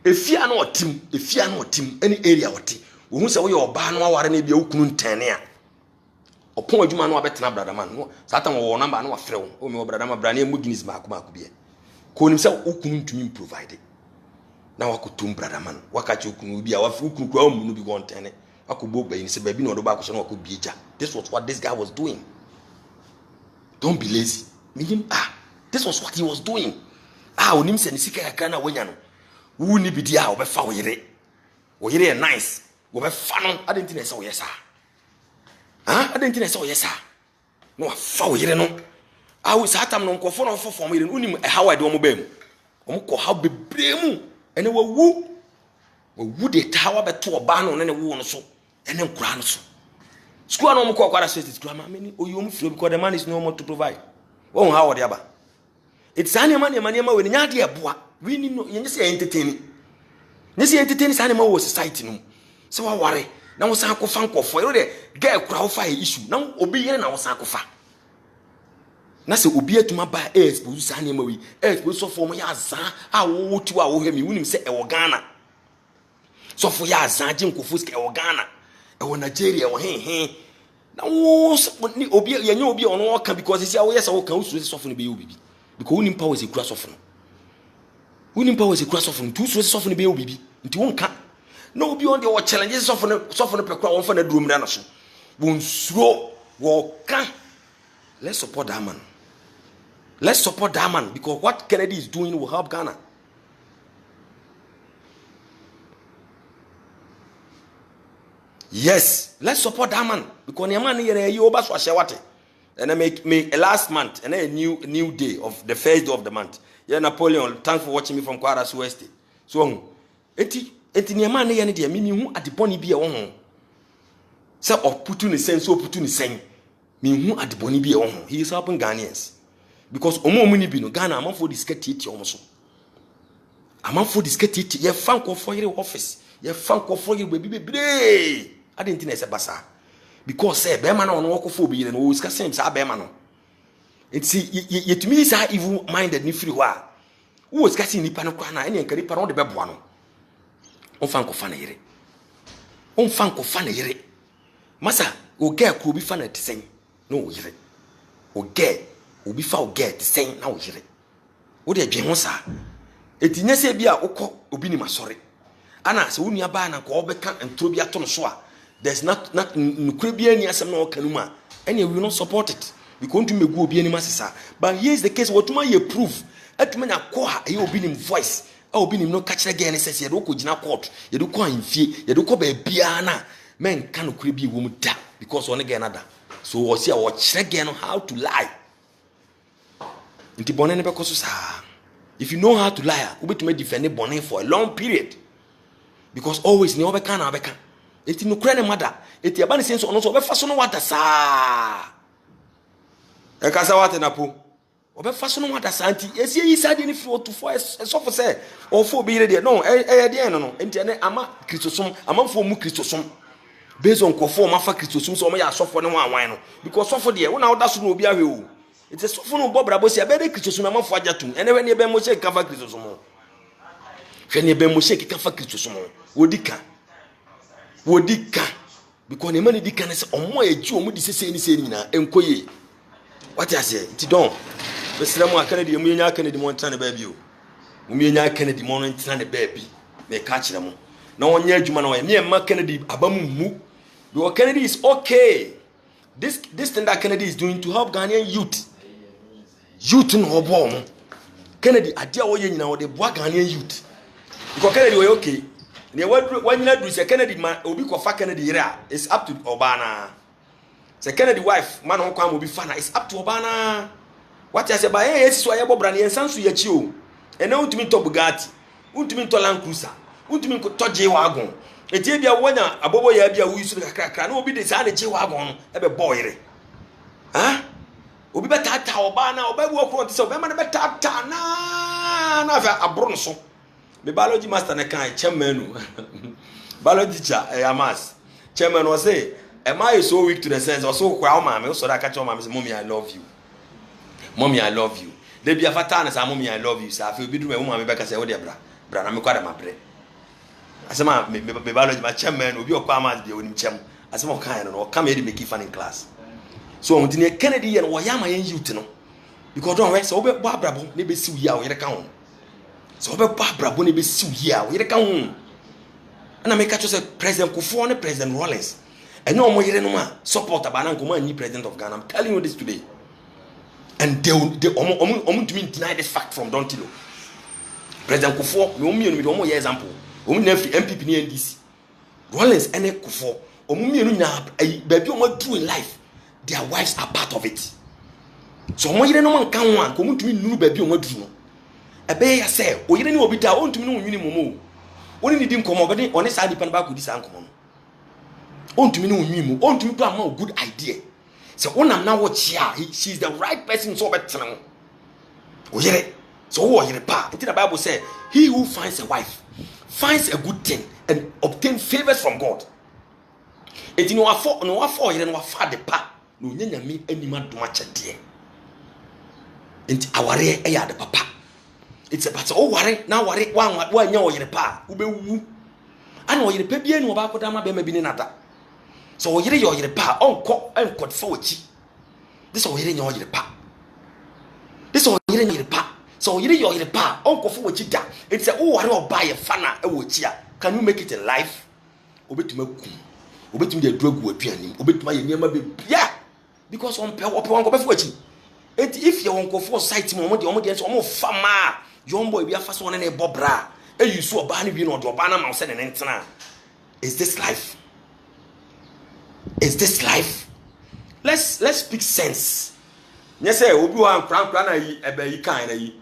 [SPEAKER 1] efia na otim any area wote wo hu se wo ye oba no aware na bia okunu ntane a opon adwuma no abetena bradaman no satan wo number no wafrɛ wo o me wo bradama brane emu guinness ba ko bia ko nim se okunu ntumi provide na wakotum bradaman wakache okunu bia wafi okunu kwa mu no bi go ntane akobo ba yin se ba bi no do ba ko so na wako bieja. This was what this guy was doing. Don't be lazy. Meaning this was what he was doing. Onim se ni sika yakra na wanya no wu ni bidi a obefa wo yere nice wo befa no adenti na se wo yesa adenti na se wo yesa no afa wo yere no awu satam no nkofo no fofo mo yere no unim how I do mo bam o mo ko how bebre mu ene wo de tawa beto oba no ne wo no so ene nkura no so school no mo ko kwara state school ma many oyom firo because the man is no more to provide wo how wo de aba it's any man we nya de eboa we ni no yenye se entertain ni se entertain sa ne ma wo society no se wa ware na wo san kofa nkofo yo de girl kura wo fa issue na obi yere na wo san kofa na se obi atuma ba expose sa ne ma wi expose so for mo ya azan a wo ti wa wo hwe mi wunim se e wo Ghana so for ya azan je nkofo ske e wo Ghana e wo Nigeria wo he na wo ni obi ye nya obi ono ka because say wo yes wo kan usu so for no be obi because wunim power se kura so for no wunim power se kura so for no tu so for no be obi nti won ka na obi on the challenges so for no pe kura won fa na duro mra na so won suro wo ka. Let's support that man. Let's support that man because what Kennedy is doing will help Ghana. Yes, let's support that man because the man here you over so shewate. And I make last month and a new day of the first day of the month. Yeah, Napoleon, thanks for watching me from Kwara West. So, enti the man here ni dey me hu adeboni bi e wo ho. Say oputu ni sen so oputu ni sen. Me hu adeboni bi e wo ho. He is helping Ghanaians. Because omo ni bi no Ghana amanfo discati eti omo so. Amanfo discati eti ye fan ko for your office. Ye fan ko for your baby bebre. I didn't think it's basa. Because say be man on work for be no iska same say be man no. It see ye to me say evil minded ni free wa. Wo iska see nipa no kwa na ene nkari pa no de beboa no. On fan ko fa na yere. On fan ko fa na yere. Masa o girl ko bi fa na tisen. No yere. O girl obi fa o get sen na wo yire wo de dwen ho sa etinya se bia ukọ obi ni masori ana se wonu aba na ko obeka ntro bia to no so a there's not nukure bia ni asem na o kanu ma and we will not support it because ntu megu obi ani masesa. But here is the case wotuma ye proof atuma nya ko ha e obi ni voice a obi ni no ka kire ge ne sese ye do ko gina court ye do ko anfie ye do ko ba bia na men ka nukure bi wo mu da because one ge na da so wo see a wo kire ge no how to lie. Inti bone ne bekoso sa. If you know how to lie, you be to me defend bone for a long period. Because always ni obeka na obeka. Eti no kra ne mother. Eti aba ne sense ono so obefa so no wada sa. E ka sa wata na po. Obefa so no wada sa anti esi yi sa de ni fi to for so for say or for be there. No, e de no no. Enti ne ama Christosom, ama fo mu Christosom. Based on kofo ma fa Christosom so o ma ya so for ne wan no. Because so for there, wo na oda so no obi ahwe o. It's a sophomore Bob Rabosi, a better Christosum for Jatum, and when you be Moshe cover Christosum. When you be Moshe cover Christosum, Wodika. Because the money deacon is on my Jew, Moody saying, and Koye. What I say, Tidon, the Slamma Kennedy, Muna Kennedy Montana baby. Muna Kennedy Montana baby, may catch them. No one near Jumano, near Mark Kennedy, Abamu. Your Kennedy is okay. This thing that Kennedy is doing to help Ghanaian youth. Youth no bomb. Kennedy adia wo yenya wo de boa Ghanaian youth. Because Kennedy we okay. Ne when you do say Kennedy man obi ko fa Kennedy yere it's up to Obana. Say Kennedy wife man ho kwa obi fa na it's up to Obana. What I say ba yes so ayebo bra ne ensanso ya chi o. E na untumi to Bugatti, untumi to Land Cruiser, untumi to J-Wagon. E tie bia wonya abobo ya bia wo isu kakra na obi de sa na J-Wagon e be boyere. Ha? Obi betata Obana obabu okro nti se obema ne betata na fa abro so me biology master na kan chairman biology teacher Amas chairman was say am I so weak to the sense also kwa mama so that catch mama say mommy I love you they be afata na say mommy I love you say afi obi du me mama be ka say wo de bra na me kwa da mabre asema me biology ma chairman obi okwa Amas be onim chem asema kan no come here make fun in class. So on the Kennedy and Wayama and youth no. Because don't rest over Barbara, maybe see ya or account. So over Barbara, maybe see ya or account. And I make catch us President Kufuor and President Rollins. And no more support about Uncle President of Ghana. I'm telling you this today. And they to me deny this fact from Dontilo. President Kufuor, me with one more example. MPP ni NDC. Rollins and Kufuor. Baby, what do in life? Their wives are part of it. So mo yire no man kan wan ko mutumi nuru ba bi o maduru no ebe ya say o yire ni obi da o ntumi no nwini momo woni ni dim komo gode oni sa dipa na ba ko di sa nkomo no o ntumi no nwini mo o ntumi do am good idea so wonam na wo chia she is the right person so betena mo o yire so wo yire pa until the Bible say he who finds a wife finds a good thing and obtain favors from God. enti no wafo yire no wafa de pa no nyanyame anima dom akyede enti aware eya de papa it's about oh ware na ware wa nya oyire pa wo bewu ana oyire pa bia ni oba koda ma be ma bi ni nada so oyire ye oyire pa enko fa ochi this oyire nya oyire pa this oyire nya oyire pa so oyire ye oyire pa enko fa ochi da it's oh ware oba ye fa na e wochi a can you make it in life obetuma ku obetuma de aduagu aduanim obetuma ye niam be bia because on pe won ko be fa ochi and if you won ko for site mo de so mo fama young boy be afa so na bobra e yusu oba na bi no de oba na ma se ne ntena is this life let's speak sense nye say obi wa nkran na yi ebe yi kan na yi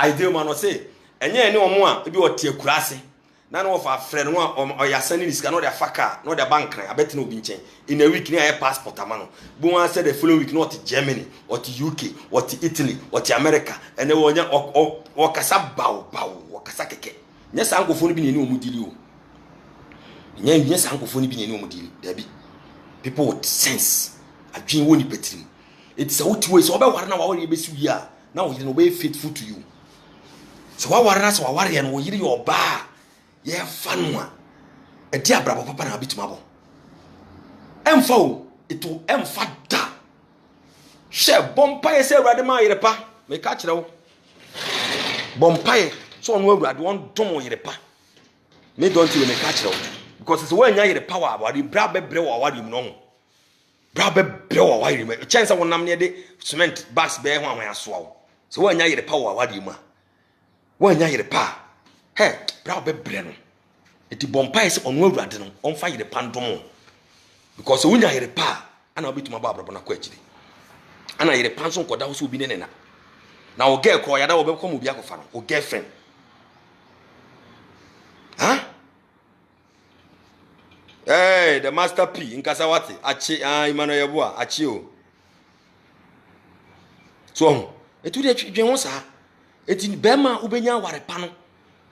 [SPEAKER 1] ideal man no say enye ne omo a ebi ote akurase na no fa frɛ no oyasani ni sika no de afaka no de bank na abeti na obi nchen in a week ni aye passport amano bu wan say the following week no to Germany or to UK or to Italy or to America ene wonya o kasa bawo o kasa keke nya sankofo no bi ne ni omudili o nya sankofo no bi ne ni omudili da bi people with sense adwen woni petirim it's a what so obeware na waware be si wi a na wo yire no be faithful to you so waware na so waware no wo yire yo ba ye fanwa edi abrabo papa na bituma bo emfa o eto emfa da she bompaye se awurade ma yire pa me ka kire wo bompaye so onu awurade won dom yire pa me don't you me ka kire wo because it's when yire power awade bra bebre wo awade mu no bra bebre wo awade mu chance wonam ne de cement bags be ho ahwan aso wo so when yire power awade mu a when yire pa hey bra bebre no eti bompa ese onu awurade no onfa yire pandom because wunya yire pa ana obituma ba abrabo na kwa akire ana yire panso nkoda ho so obi ne na o girl ko yada wo be kom obi akofa no o girlfriend hey the master P nkasa wate achi imano yeboa achi o so etu de dwen ho sa eti bema ubenya ware pa no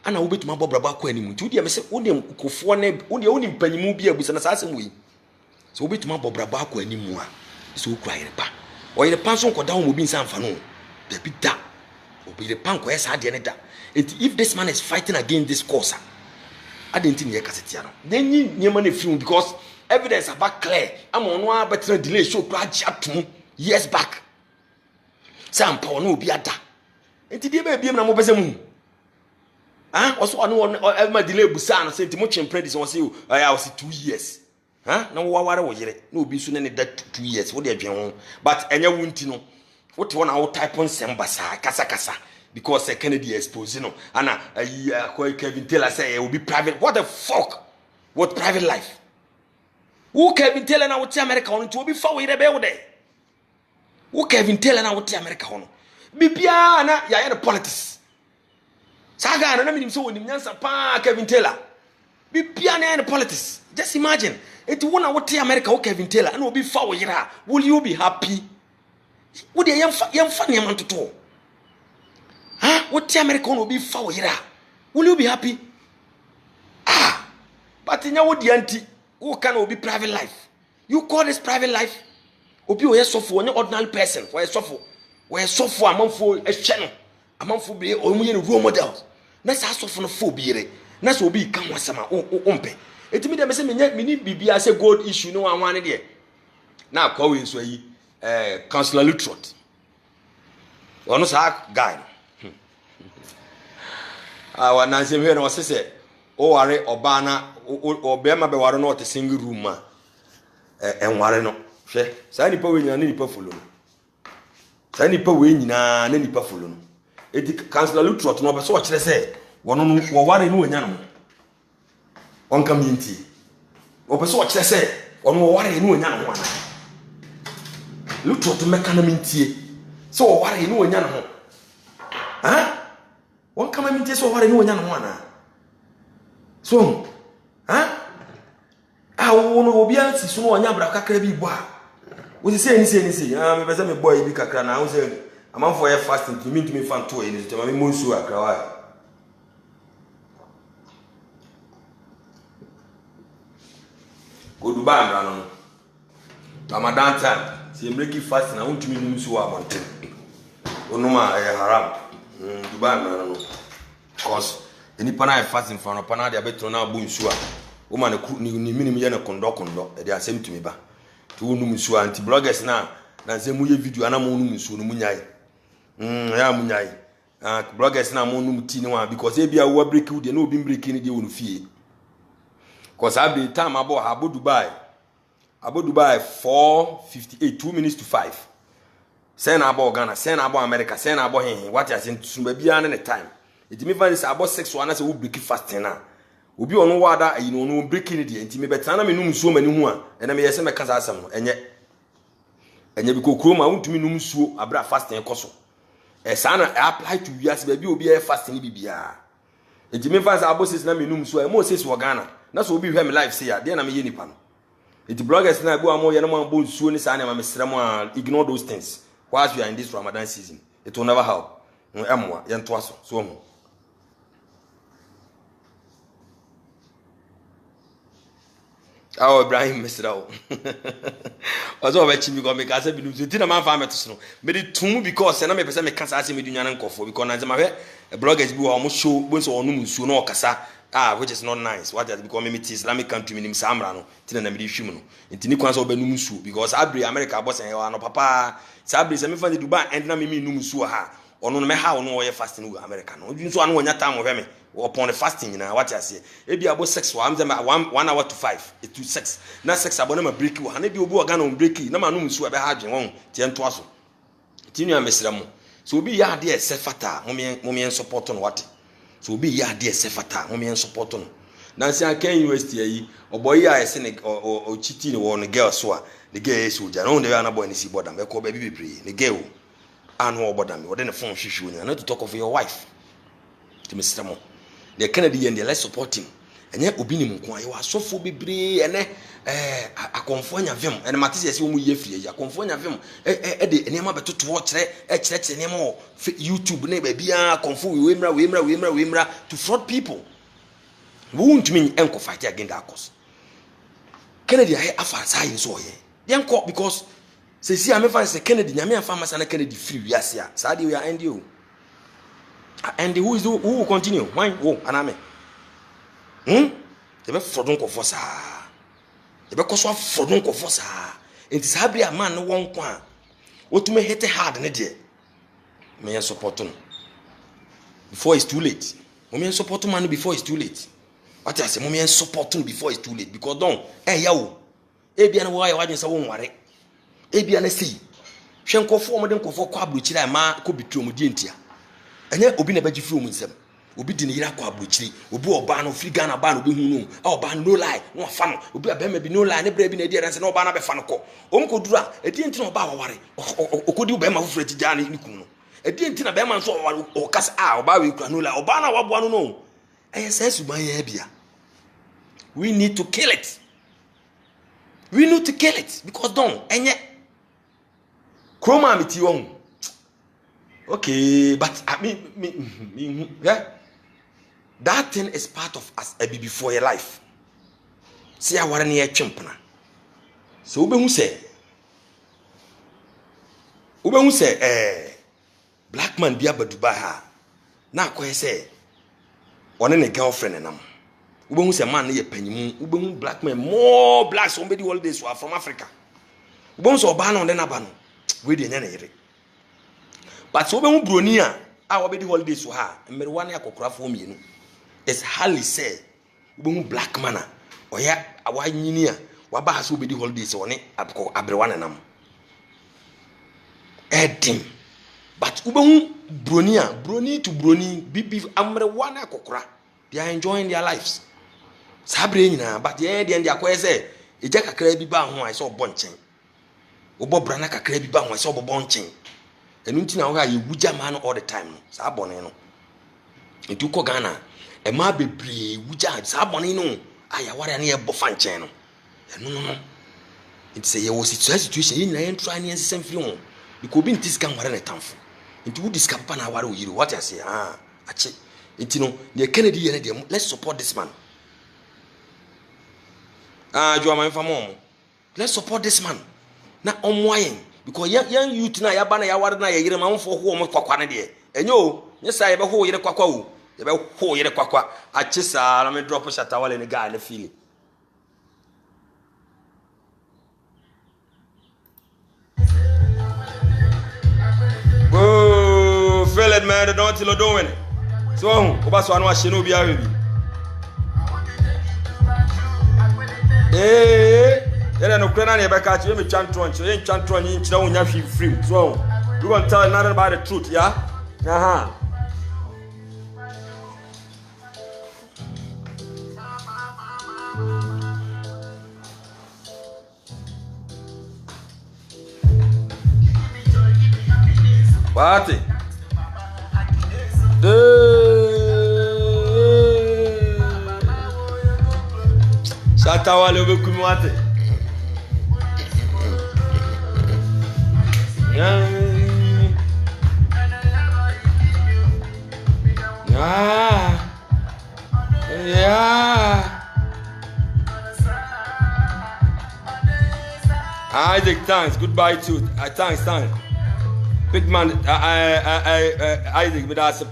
[SPEAKER 1] ana wobetuma bobraba kwa animu nti wodi amese wodi nkofo ne wodi mpanyimu bi abusa na saasem wi so wobetuma bobraba kwa animu a so kura yire pa o yire pa so nkoda ho obi nsa mfa no da bi da obi yire pa nko esa de ne da if this man is fighting against this cause I didn't think ye kasetia no then nyema na film because evidence about clear am ono a better delay show kura atum years back sam pa ono obi ada enti de ba biem na mo pese mu also I my delay busa no say timo chempre dis won say I was 2 years na wo waware wo yire na obi su ne ne that 2 years wo de adwen ho but enya wunti no what one how type on sembasa kasa because Kennedy expose no ana Kevin Taylor say it will be private. What the fuck? What private life? Who Kevin Taylor na what America on to be far we rebel there? Who Kevin Taylor na what America on? Bibia na ya the politics. Saga na minim so wonim nyansa pa Kevin Taylor. Bibia na the politics. Just imagine. It wona what America who Kevin Taylor and will be far we will you be happy? Would you yam man to talk? What America will be for here? Will you be happy? But in your auntie, who can be private life? You call this private life? Obi o yeso for any ordinary person, for yeso among for a channel, among for be or you role models. Let's ask for no phobia. Let's will be come wasama umpe. It me them say me need bibia say gold issue no one there. Now call we so Councillor Lutrot. One sa guy. Our Nancy here was say, oh, are Obana or Bema be ware not a single room, and ware no. Sani po win and any puffalo. Sani po win and any puffalo. It Councillor Lutrot, no, but so what they say. One ware no yan. One community. Or so what they say. One ware no yan one. Lutrot mechanism. So ware no yan. One come and tell what I know one. So, I won't be answered so on Yabra Cacrabi boy. Would you say anything? I'm a boy, be Cacra now. I'm on for a fasting to mean to me fun to it. I'm Monsu cry. Go Dubai mrano. Ramadan time. See breaking fast na untumi num so abonten. Onuma haram. Dubai mrano. Cause enipa na fast in front of na dia betro na bu nsu a. Wo ma ni minim ye na kondo e dia asem tumi ba. To num nsu anti bloggers na say mu ye video ana mo num nsu no mu nyai. Ya mu nyai. Bloggers na mo num ti ni wa because e bia wo break wo de na obi break ni de wo no fie. Cause I be time about Abu Dubai 4:58 2 minutes to 5. Send about Ghana, send about America, send about him. What I send to be an time. It me find is about 6 1 as we break fast na. Obi ono wada you know no breaking the enti me betana me num so mani hu a ena me yese me kasa asem no enye bi kokro ma untumi num suo abra fasting koso e sa na apply to wiase ba bi obi e fasting bibia enti me fast abosis na me num suo e mo ses wo Ghana na so obi hwe me live say ya de na me ye nipa no enti bloggers na go amo ye na mo bo suo ni sa na ma me srem a ignore those things whilst we are in this Ramadan season. It will never help emwa ye nto aso so ho. Oh, Ibrahim Mr. Also, I actually got me because I didn't man farm to snow. But it too because I person me can't ask me do nyan nkofo because na a bloggers be almost show when so onu musu no kasa which is not nice. What has become me Islamic country minim samra no tina na me hwim no. Ntini kwan so obenu musu because Abri America boss en no papa Sabri se me fan Dubai and na me num musu ha. Ono no me ha ono oye fasting with America no. Odu so anu onya time hwe me upon the fasting na what you say e be about 6 1 hour to 5 it to 6 na 6 abona ma break wo na bi obi oga na break na ma no musu e be ha dwen won tie nto aso tinu amesra mu so obi ya de ese fata mo me support no what so obi ya de ese fata mo me support no na se akan university ayi oboy ya ese ne o chiti ne wo no girl so a the girl is soldier no dey na boy ni si border me ko ba bi bebre ne girl anu border me wo de ne phone hwehwe ni na to talk of your wife timesra mo the Kennedy and the let's support him. And yet, Obini Mukwa, you are so for bebre and a confonia film, and Matis, you will ye a confonia film, a name about to watch a church and more YouTube neighbor, be a confu, Wimra to fraud people. Won't mean uncle fight against that cause. Kennedy, I have a science or ye. Young court because see, I'm a Kennedy, Yamia farmers and a Kennedy free, yes, yeah, Sadi, we are end you. And who will continue? Why? Oh, aname. The be frodon ko fosa. The be koso frodon ko fosa. It is habri a man no won kwa. Otume hit hard ne de. Me yan support no. Before it's too late. Me yan support man before it's too late. What I say, me yan support no before it's too late because don ya wo. E bia na wo ya wadwen se wo nware. E bia na sei. Hwe nkofo mo de nkofo kwa abrochira ma ko bitro mo die ntia. Anya obi na baji from nsem obi di ne yira kwa abrochiri obi oba no free Ghana ba no be hu no oba no lie no fa no obi abema bi no lie ne bra bi na di ran se no oba na be fa no ko omkodura edi enti na oba waware okodi obema foforo ti ja ne kun no edi enti na bema nso waware o kasa oba we kura no lie oba na waboa no no sense ban ya bia we need to kill it because don't enye kroma meti won. Okay, but I mean, yeah, that thing is part of us before your life. See, I want to hear champana. So, who say, black man be able to buy her. Now, I say, one in a girlfriend and I'm. Who say, man, you penny, who black men, more black somebody holidays who are from Africa. Who so ban on the Nabano, we didn't. But so when Brunia, our baby holidays to her, and Merwana Kokra for me, it's hardly said, Boom black manner, or ya, a white ninia, Wabas will be the holidays on it, Abrewanam. Edim. But Ubon Brunia, Bruni to Bruni, Bibi, Amrewana Kokra, they are enjoying their lives. Sabrina, but the end and the acquire, a jack a crabby bang who I saw bunching. Obo Branaka crabby bang who I saw bunching. And until now, you would man all the time. Sabonino. It took Ghana. A ma be pre, would you Sabonino? I want a near Bofan channel. No. It's a situation in the trying and same film. You could be in this gun one a town. Into this campaign, what do you what I say? It's the Kennedy and let's support this man. You are my family. Let's support this man. Na omwayen because young youth na yaba na yaware na yire ma mfo ho mo kwakwa ne de. Enyo, nyesa ye be ho yire kwakwa o. Ye be ho yire kwakwa. Achisa na me drop Shatawale ne guy na feel. Oh, feel it man, don't till doing it. So, oba so anu a hye no bia we bi. Yere no kura na ne be catch me twantron che yen twantron yin kira wonya hwe free. So, we want to tell another about the truth, yeah? What? Shatawale obekumi wate. Isaac, thanks. Goodbye too. Thanks. Big man, Isaac, but that's a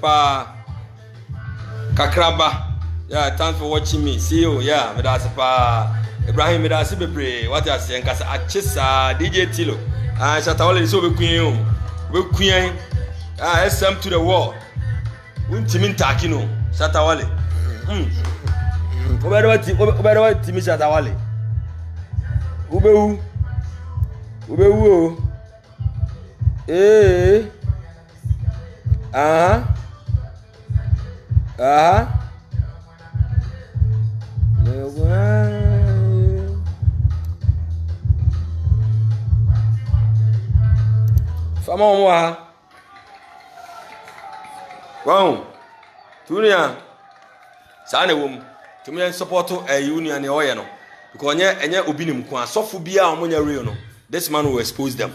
[SPEAKER 1] Kakraba. Yeah, thanks for watching me. See you. Yeah, but that's a Ibrahim, but that's a baby. What I say, because I just DJ Tilo. Shatawale is over Queen. We Queen. SM to the wall. Untimin Takino. Shatawale. Obedo Timi Shatawale. Ubewu. Fama omwa. Wow. Tunia. Sane wom. Tumi support union e oye no. Because enye obi nim ko asofo bia omonya real no. This man will expose them.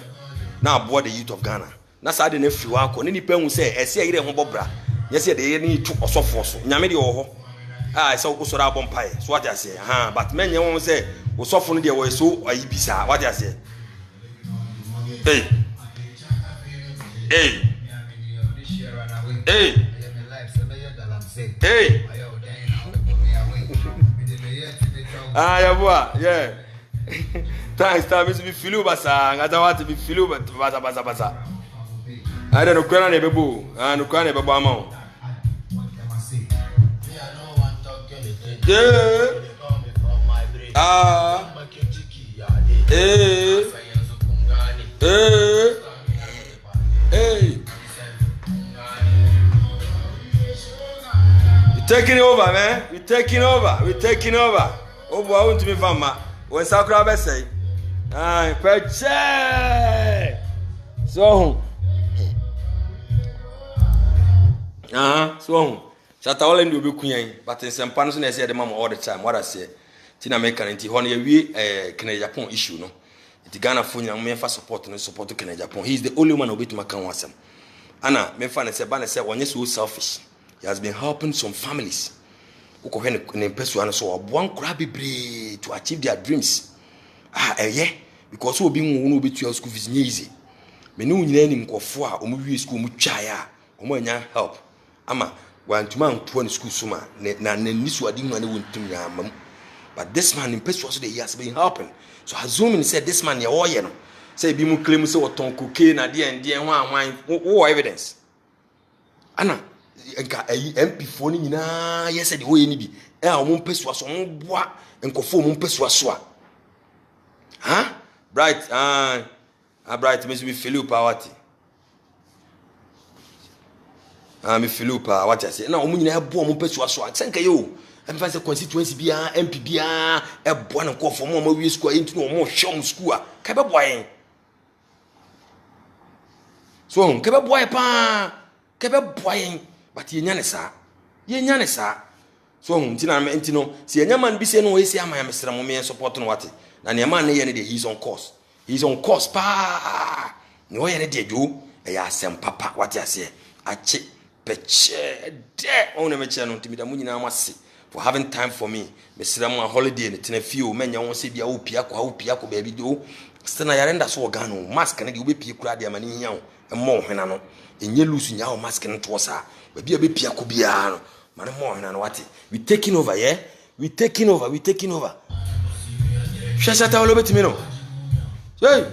[SPEAKER 1] Now aboard the youth of Ghana. Na sade na fi wa ko ne nipa hu se ese yire ho bobra. Nyese de ye ni tu osofo so. Nyame de wo ho. So usora abompai. So what I say? But menye won say osofo no de wo so ayibisa. What I say? Hey. Yabua, yeah. Thanks, Mr. Bifilu basa. Ngata wati Bifilu basa. I don't know kwana nebebu. No kwana nebebu amao. We're taking over, man. We're taking over. Oh boy, I want to be fama. When Sakura say, so Shatawale ndi obi kunyan, but in some panels na say the mama all the time. What I say, Tina American nti hono ye Kenya Japan issue no. Iti Ghana funya memfa support Kenya Japan. He is the only one obi to makan wasam. Ana memfa na say ba na say onye so selfish. He has been helping some families. Uko hene pesu ana so oboan kura bebre to achieve their dreams. Because obi nwu obi to school fees easy. Me no nyina ni mkofo a omo wi school mu twaya, omo anya help. Ama wantuma nto na school suma na nisu adi hu na wontum ya mam. But this man in pesu so he has been helping. So assuming said this man ye oye no. Say bi mu claim say oton cocaine na de en ho anwan wo evidence. Ana enka MP4 ni nyina yes de hoye ni bi omo pesu so omo boa enkofo omo pesu so a bright bright me be Philip Awati me Philip Awati say na omo nyina boa omo pesu so a senka yo emfa say constituency bia MP bia boa na enkofo omo wi school enti no omo hwe omo school a ka be boa yen so ka be boa pa ka be boa yen but ye nya ne sa so ntina me ntino se enya man bi se no we se ama ya mesra mo me support no wate na ne man ne ye ne de he's on course pa ne o ye ne de jo e ya asem papa wate ase ache peche de on ne meche no ntimida mu nyina amase for having time for me. Me sit on holiday and ten few men you say bia opia ko baby do. Still na yarenda so organo mask na de obepie kura de amani nya wo. Mo hwena no. Enye lusu nya wo mask no to sa. Baby obepia ko bia no. Man mo hwena no wate. We taking over, yeah? We taking over. Shashata all over to me no. Hey.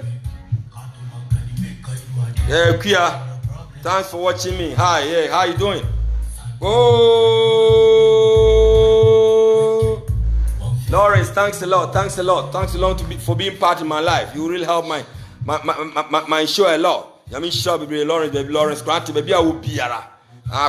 [SPEAKER 1] Yeah, Kia. Thanks for watching me. Hi, yeah, how you doing? Oh, Lawrence, thanks a lot for being part of my life. You really help my show a lot. Yami show baby Lawrence, grant baby I will be ara.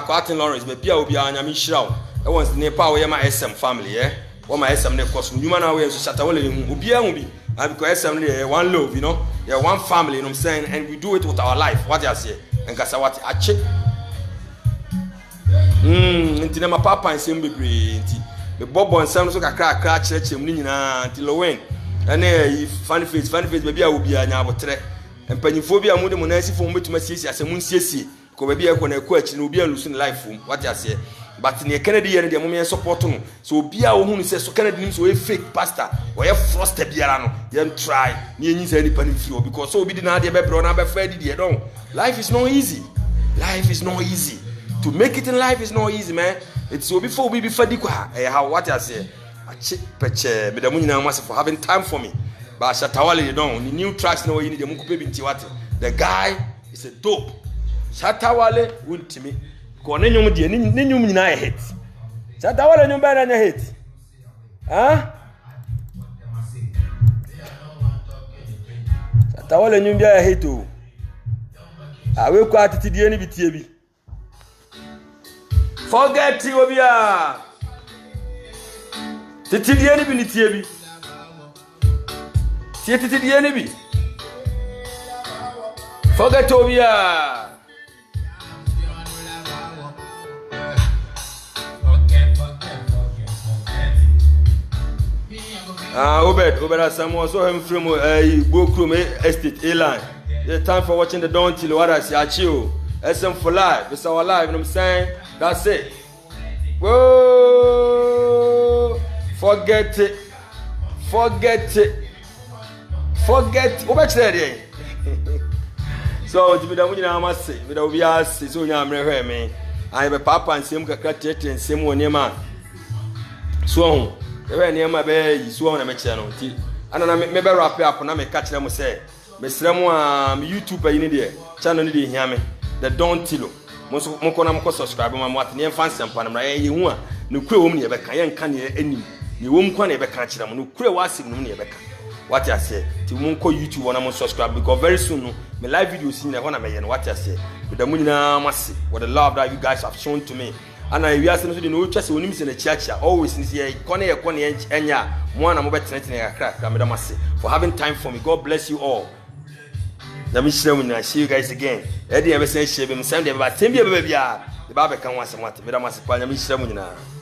[SPEAKER 1] Quatin Lawrence, baby I will be an Yami show. I want Nepal where my SM family, yeah. What my SM ne cost you man away so Shatawale will be. Because SM one love, you know, yeah, one family, you know what I'm saying, and we do it with our life. What I say, and Kasawati ache. Inti na mapapa nsem bebre inti. Me bobo nsem so kakra church mu ni nyina inti lowen. Ene funny face baby a obi anya abotre. Empanyifo bi amude monasifo mo betuma siesie asemu nsiesie. Ko baby e ko na ko achi na obi alusu ni life fom. What I say. But in Kennedy and the moment support no. So be a woman says so Kennedy means we fake pastor or you frosted biarano. Then try near you any penny flow because so be the idea be brother be Freddy there don't. Life is not easy. To make it in life is not easy, man. It's so before we be Freddy how what I say. I check peche me the money now for having time for me. But Shatawale you don't the new tracks no you need the mukupe binti what. The guy is a dope. Shatawale won't me. Ko ne nyum die ne nyum nyina hit. Shatawale nyum ba na hit. Shatawale nyum bia hit o. Awe ko atiti die ni bitie bi. Forget you obia. Titi die ni bi ni tie bi. Tie titi die ni bi. Forget obia. Obed Samuel so him from Bokrum Estate A-line. The time for watching the Dawn till what I say chill. SM for life. It's our life, you know what I'm saying? That's it. Whoa, forget it. Obed said so to be the money I must say, but we are so young me. I have a papa and same kakra and same one man. So ewe ni ema be yiso na meche no nti ana me be wrap up na me catch them say me srem a me YouTube ayi ni de channel ni de hia me the Don Tilo mo ko na mo subscribe ma mo atne fan sempa na ye hu a ne kure wom ne be kan ye nka ne anim ne wom kwa ne be kan kire mo ne kure wasim no ne be kan what I say ti mo ko YouTube na mo subscribe because very soon no me live videos ni na ho na me ye no what I say with the munina masi what the love that you guys have shown to me. And I we are saying so no twese onim se na chiacha always ni say kone enya mo na mo betenetene akra kamedamase for having time for me. God bless you all. Na me share we see you guys again. E dey be say share be me send dey ba tem bia the ba be kan wasem what medamase kwa na me share mu nyina.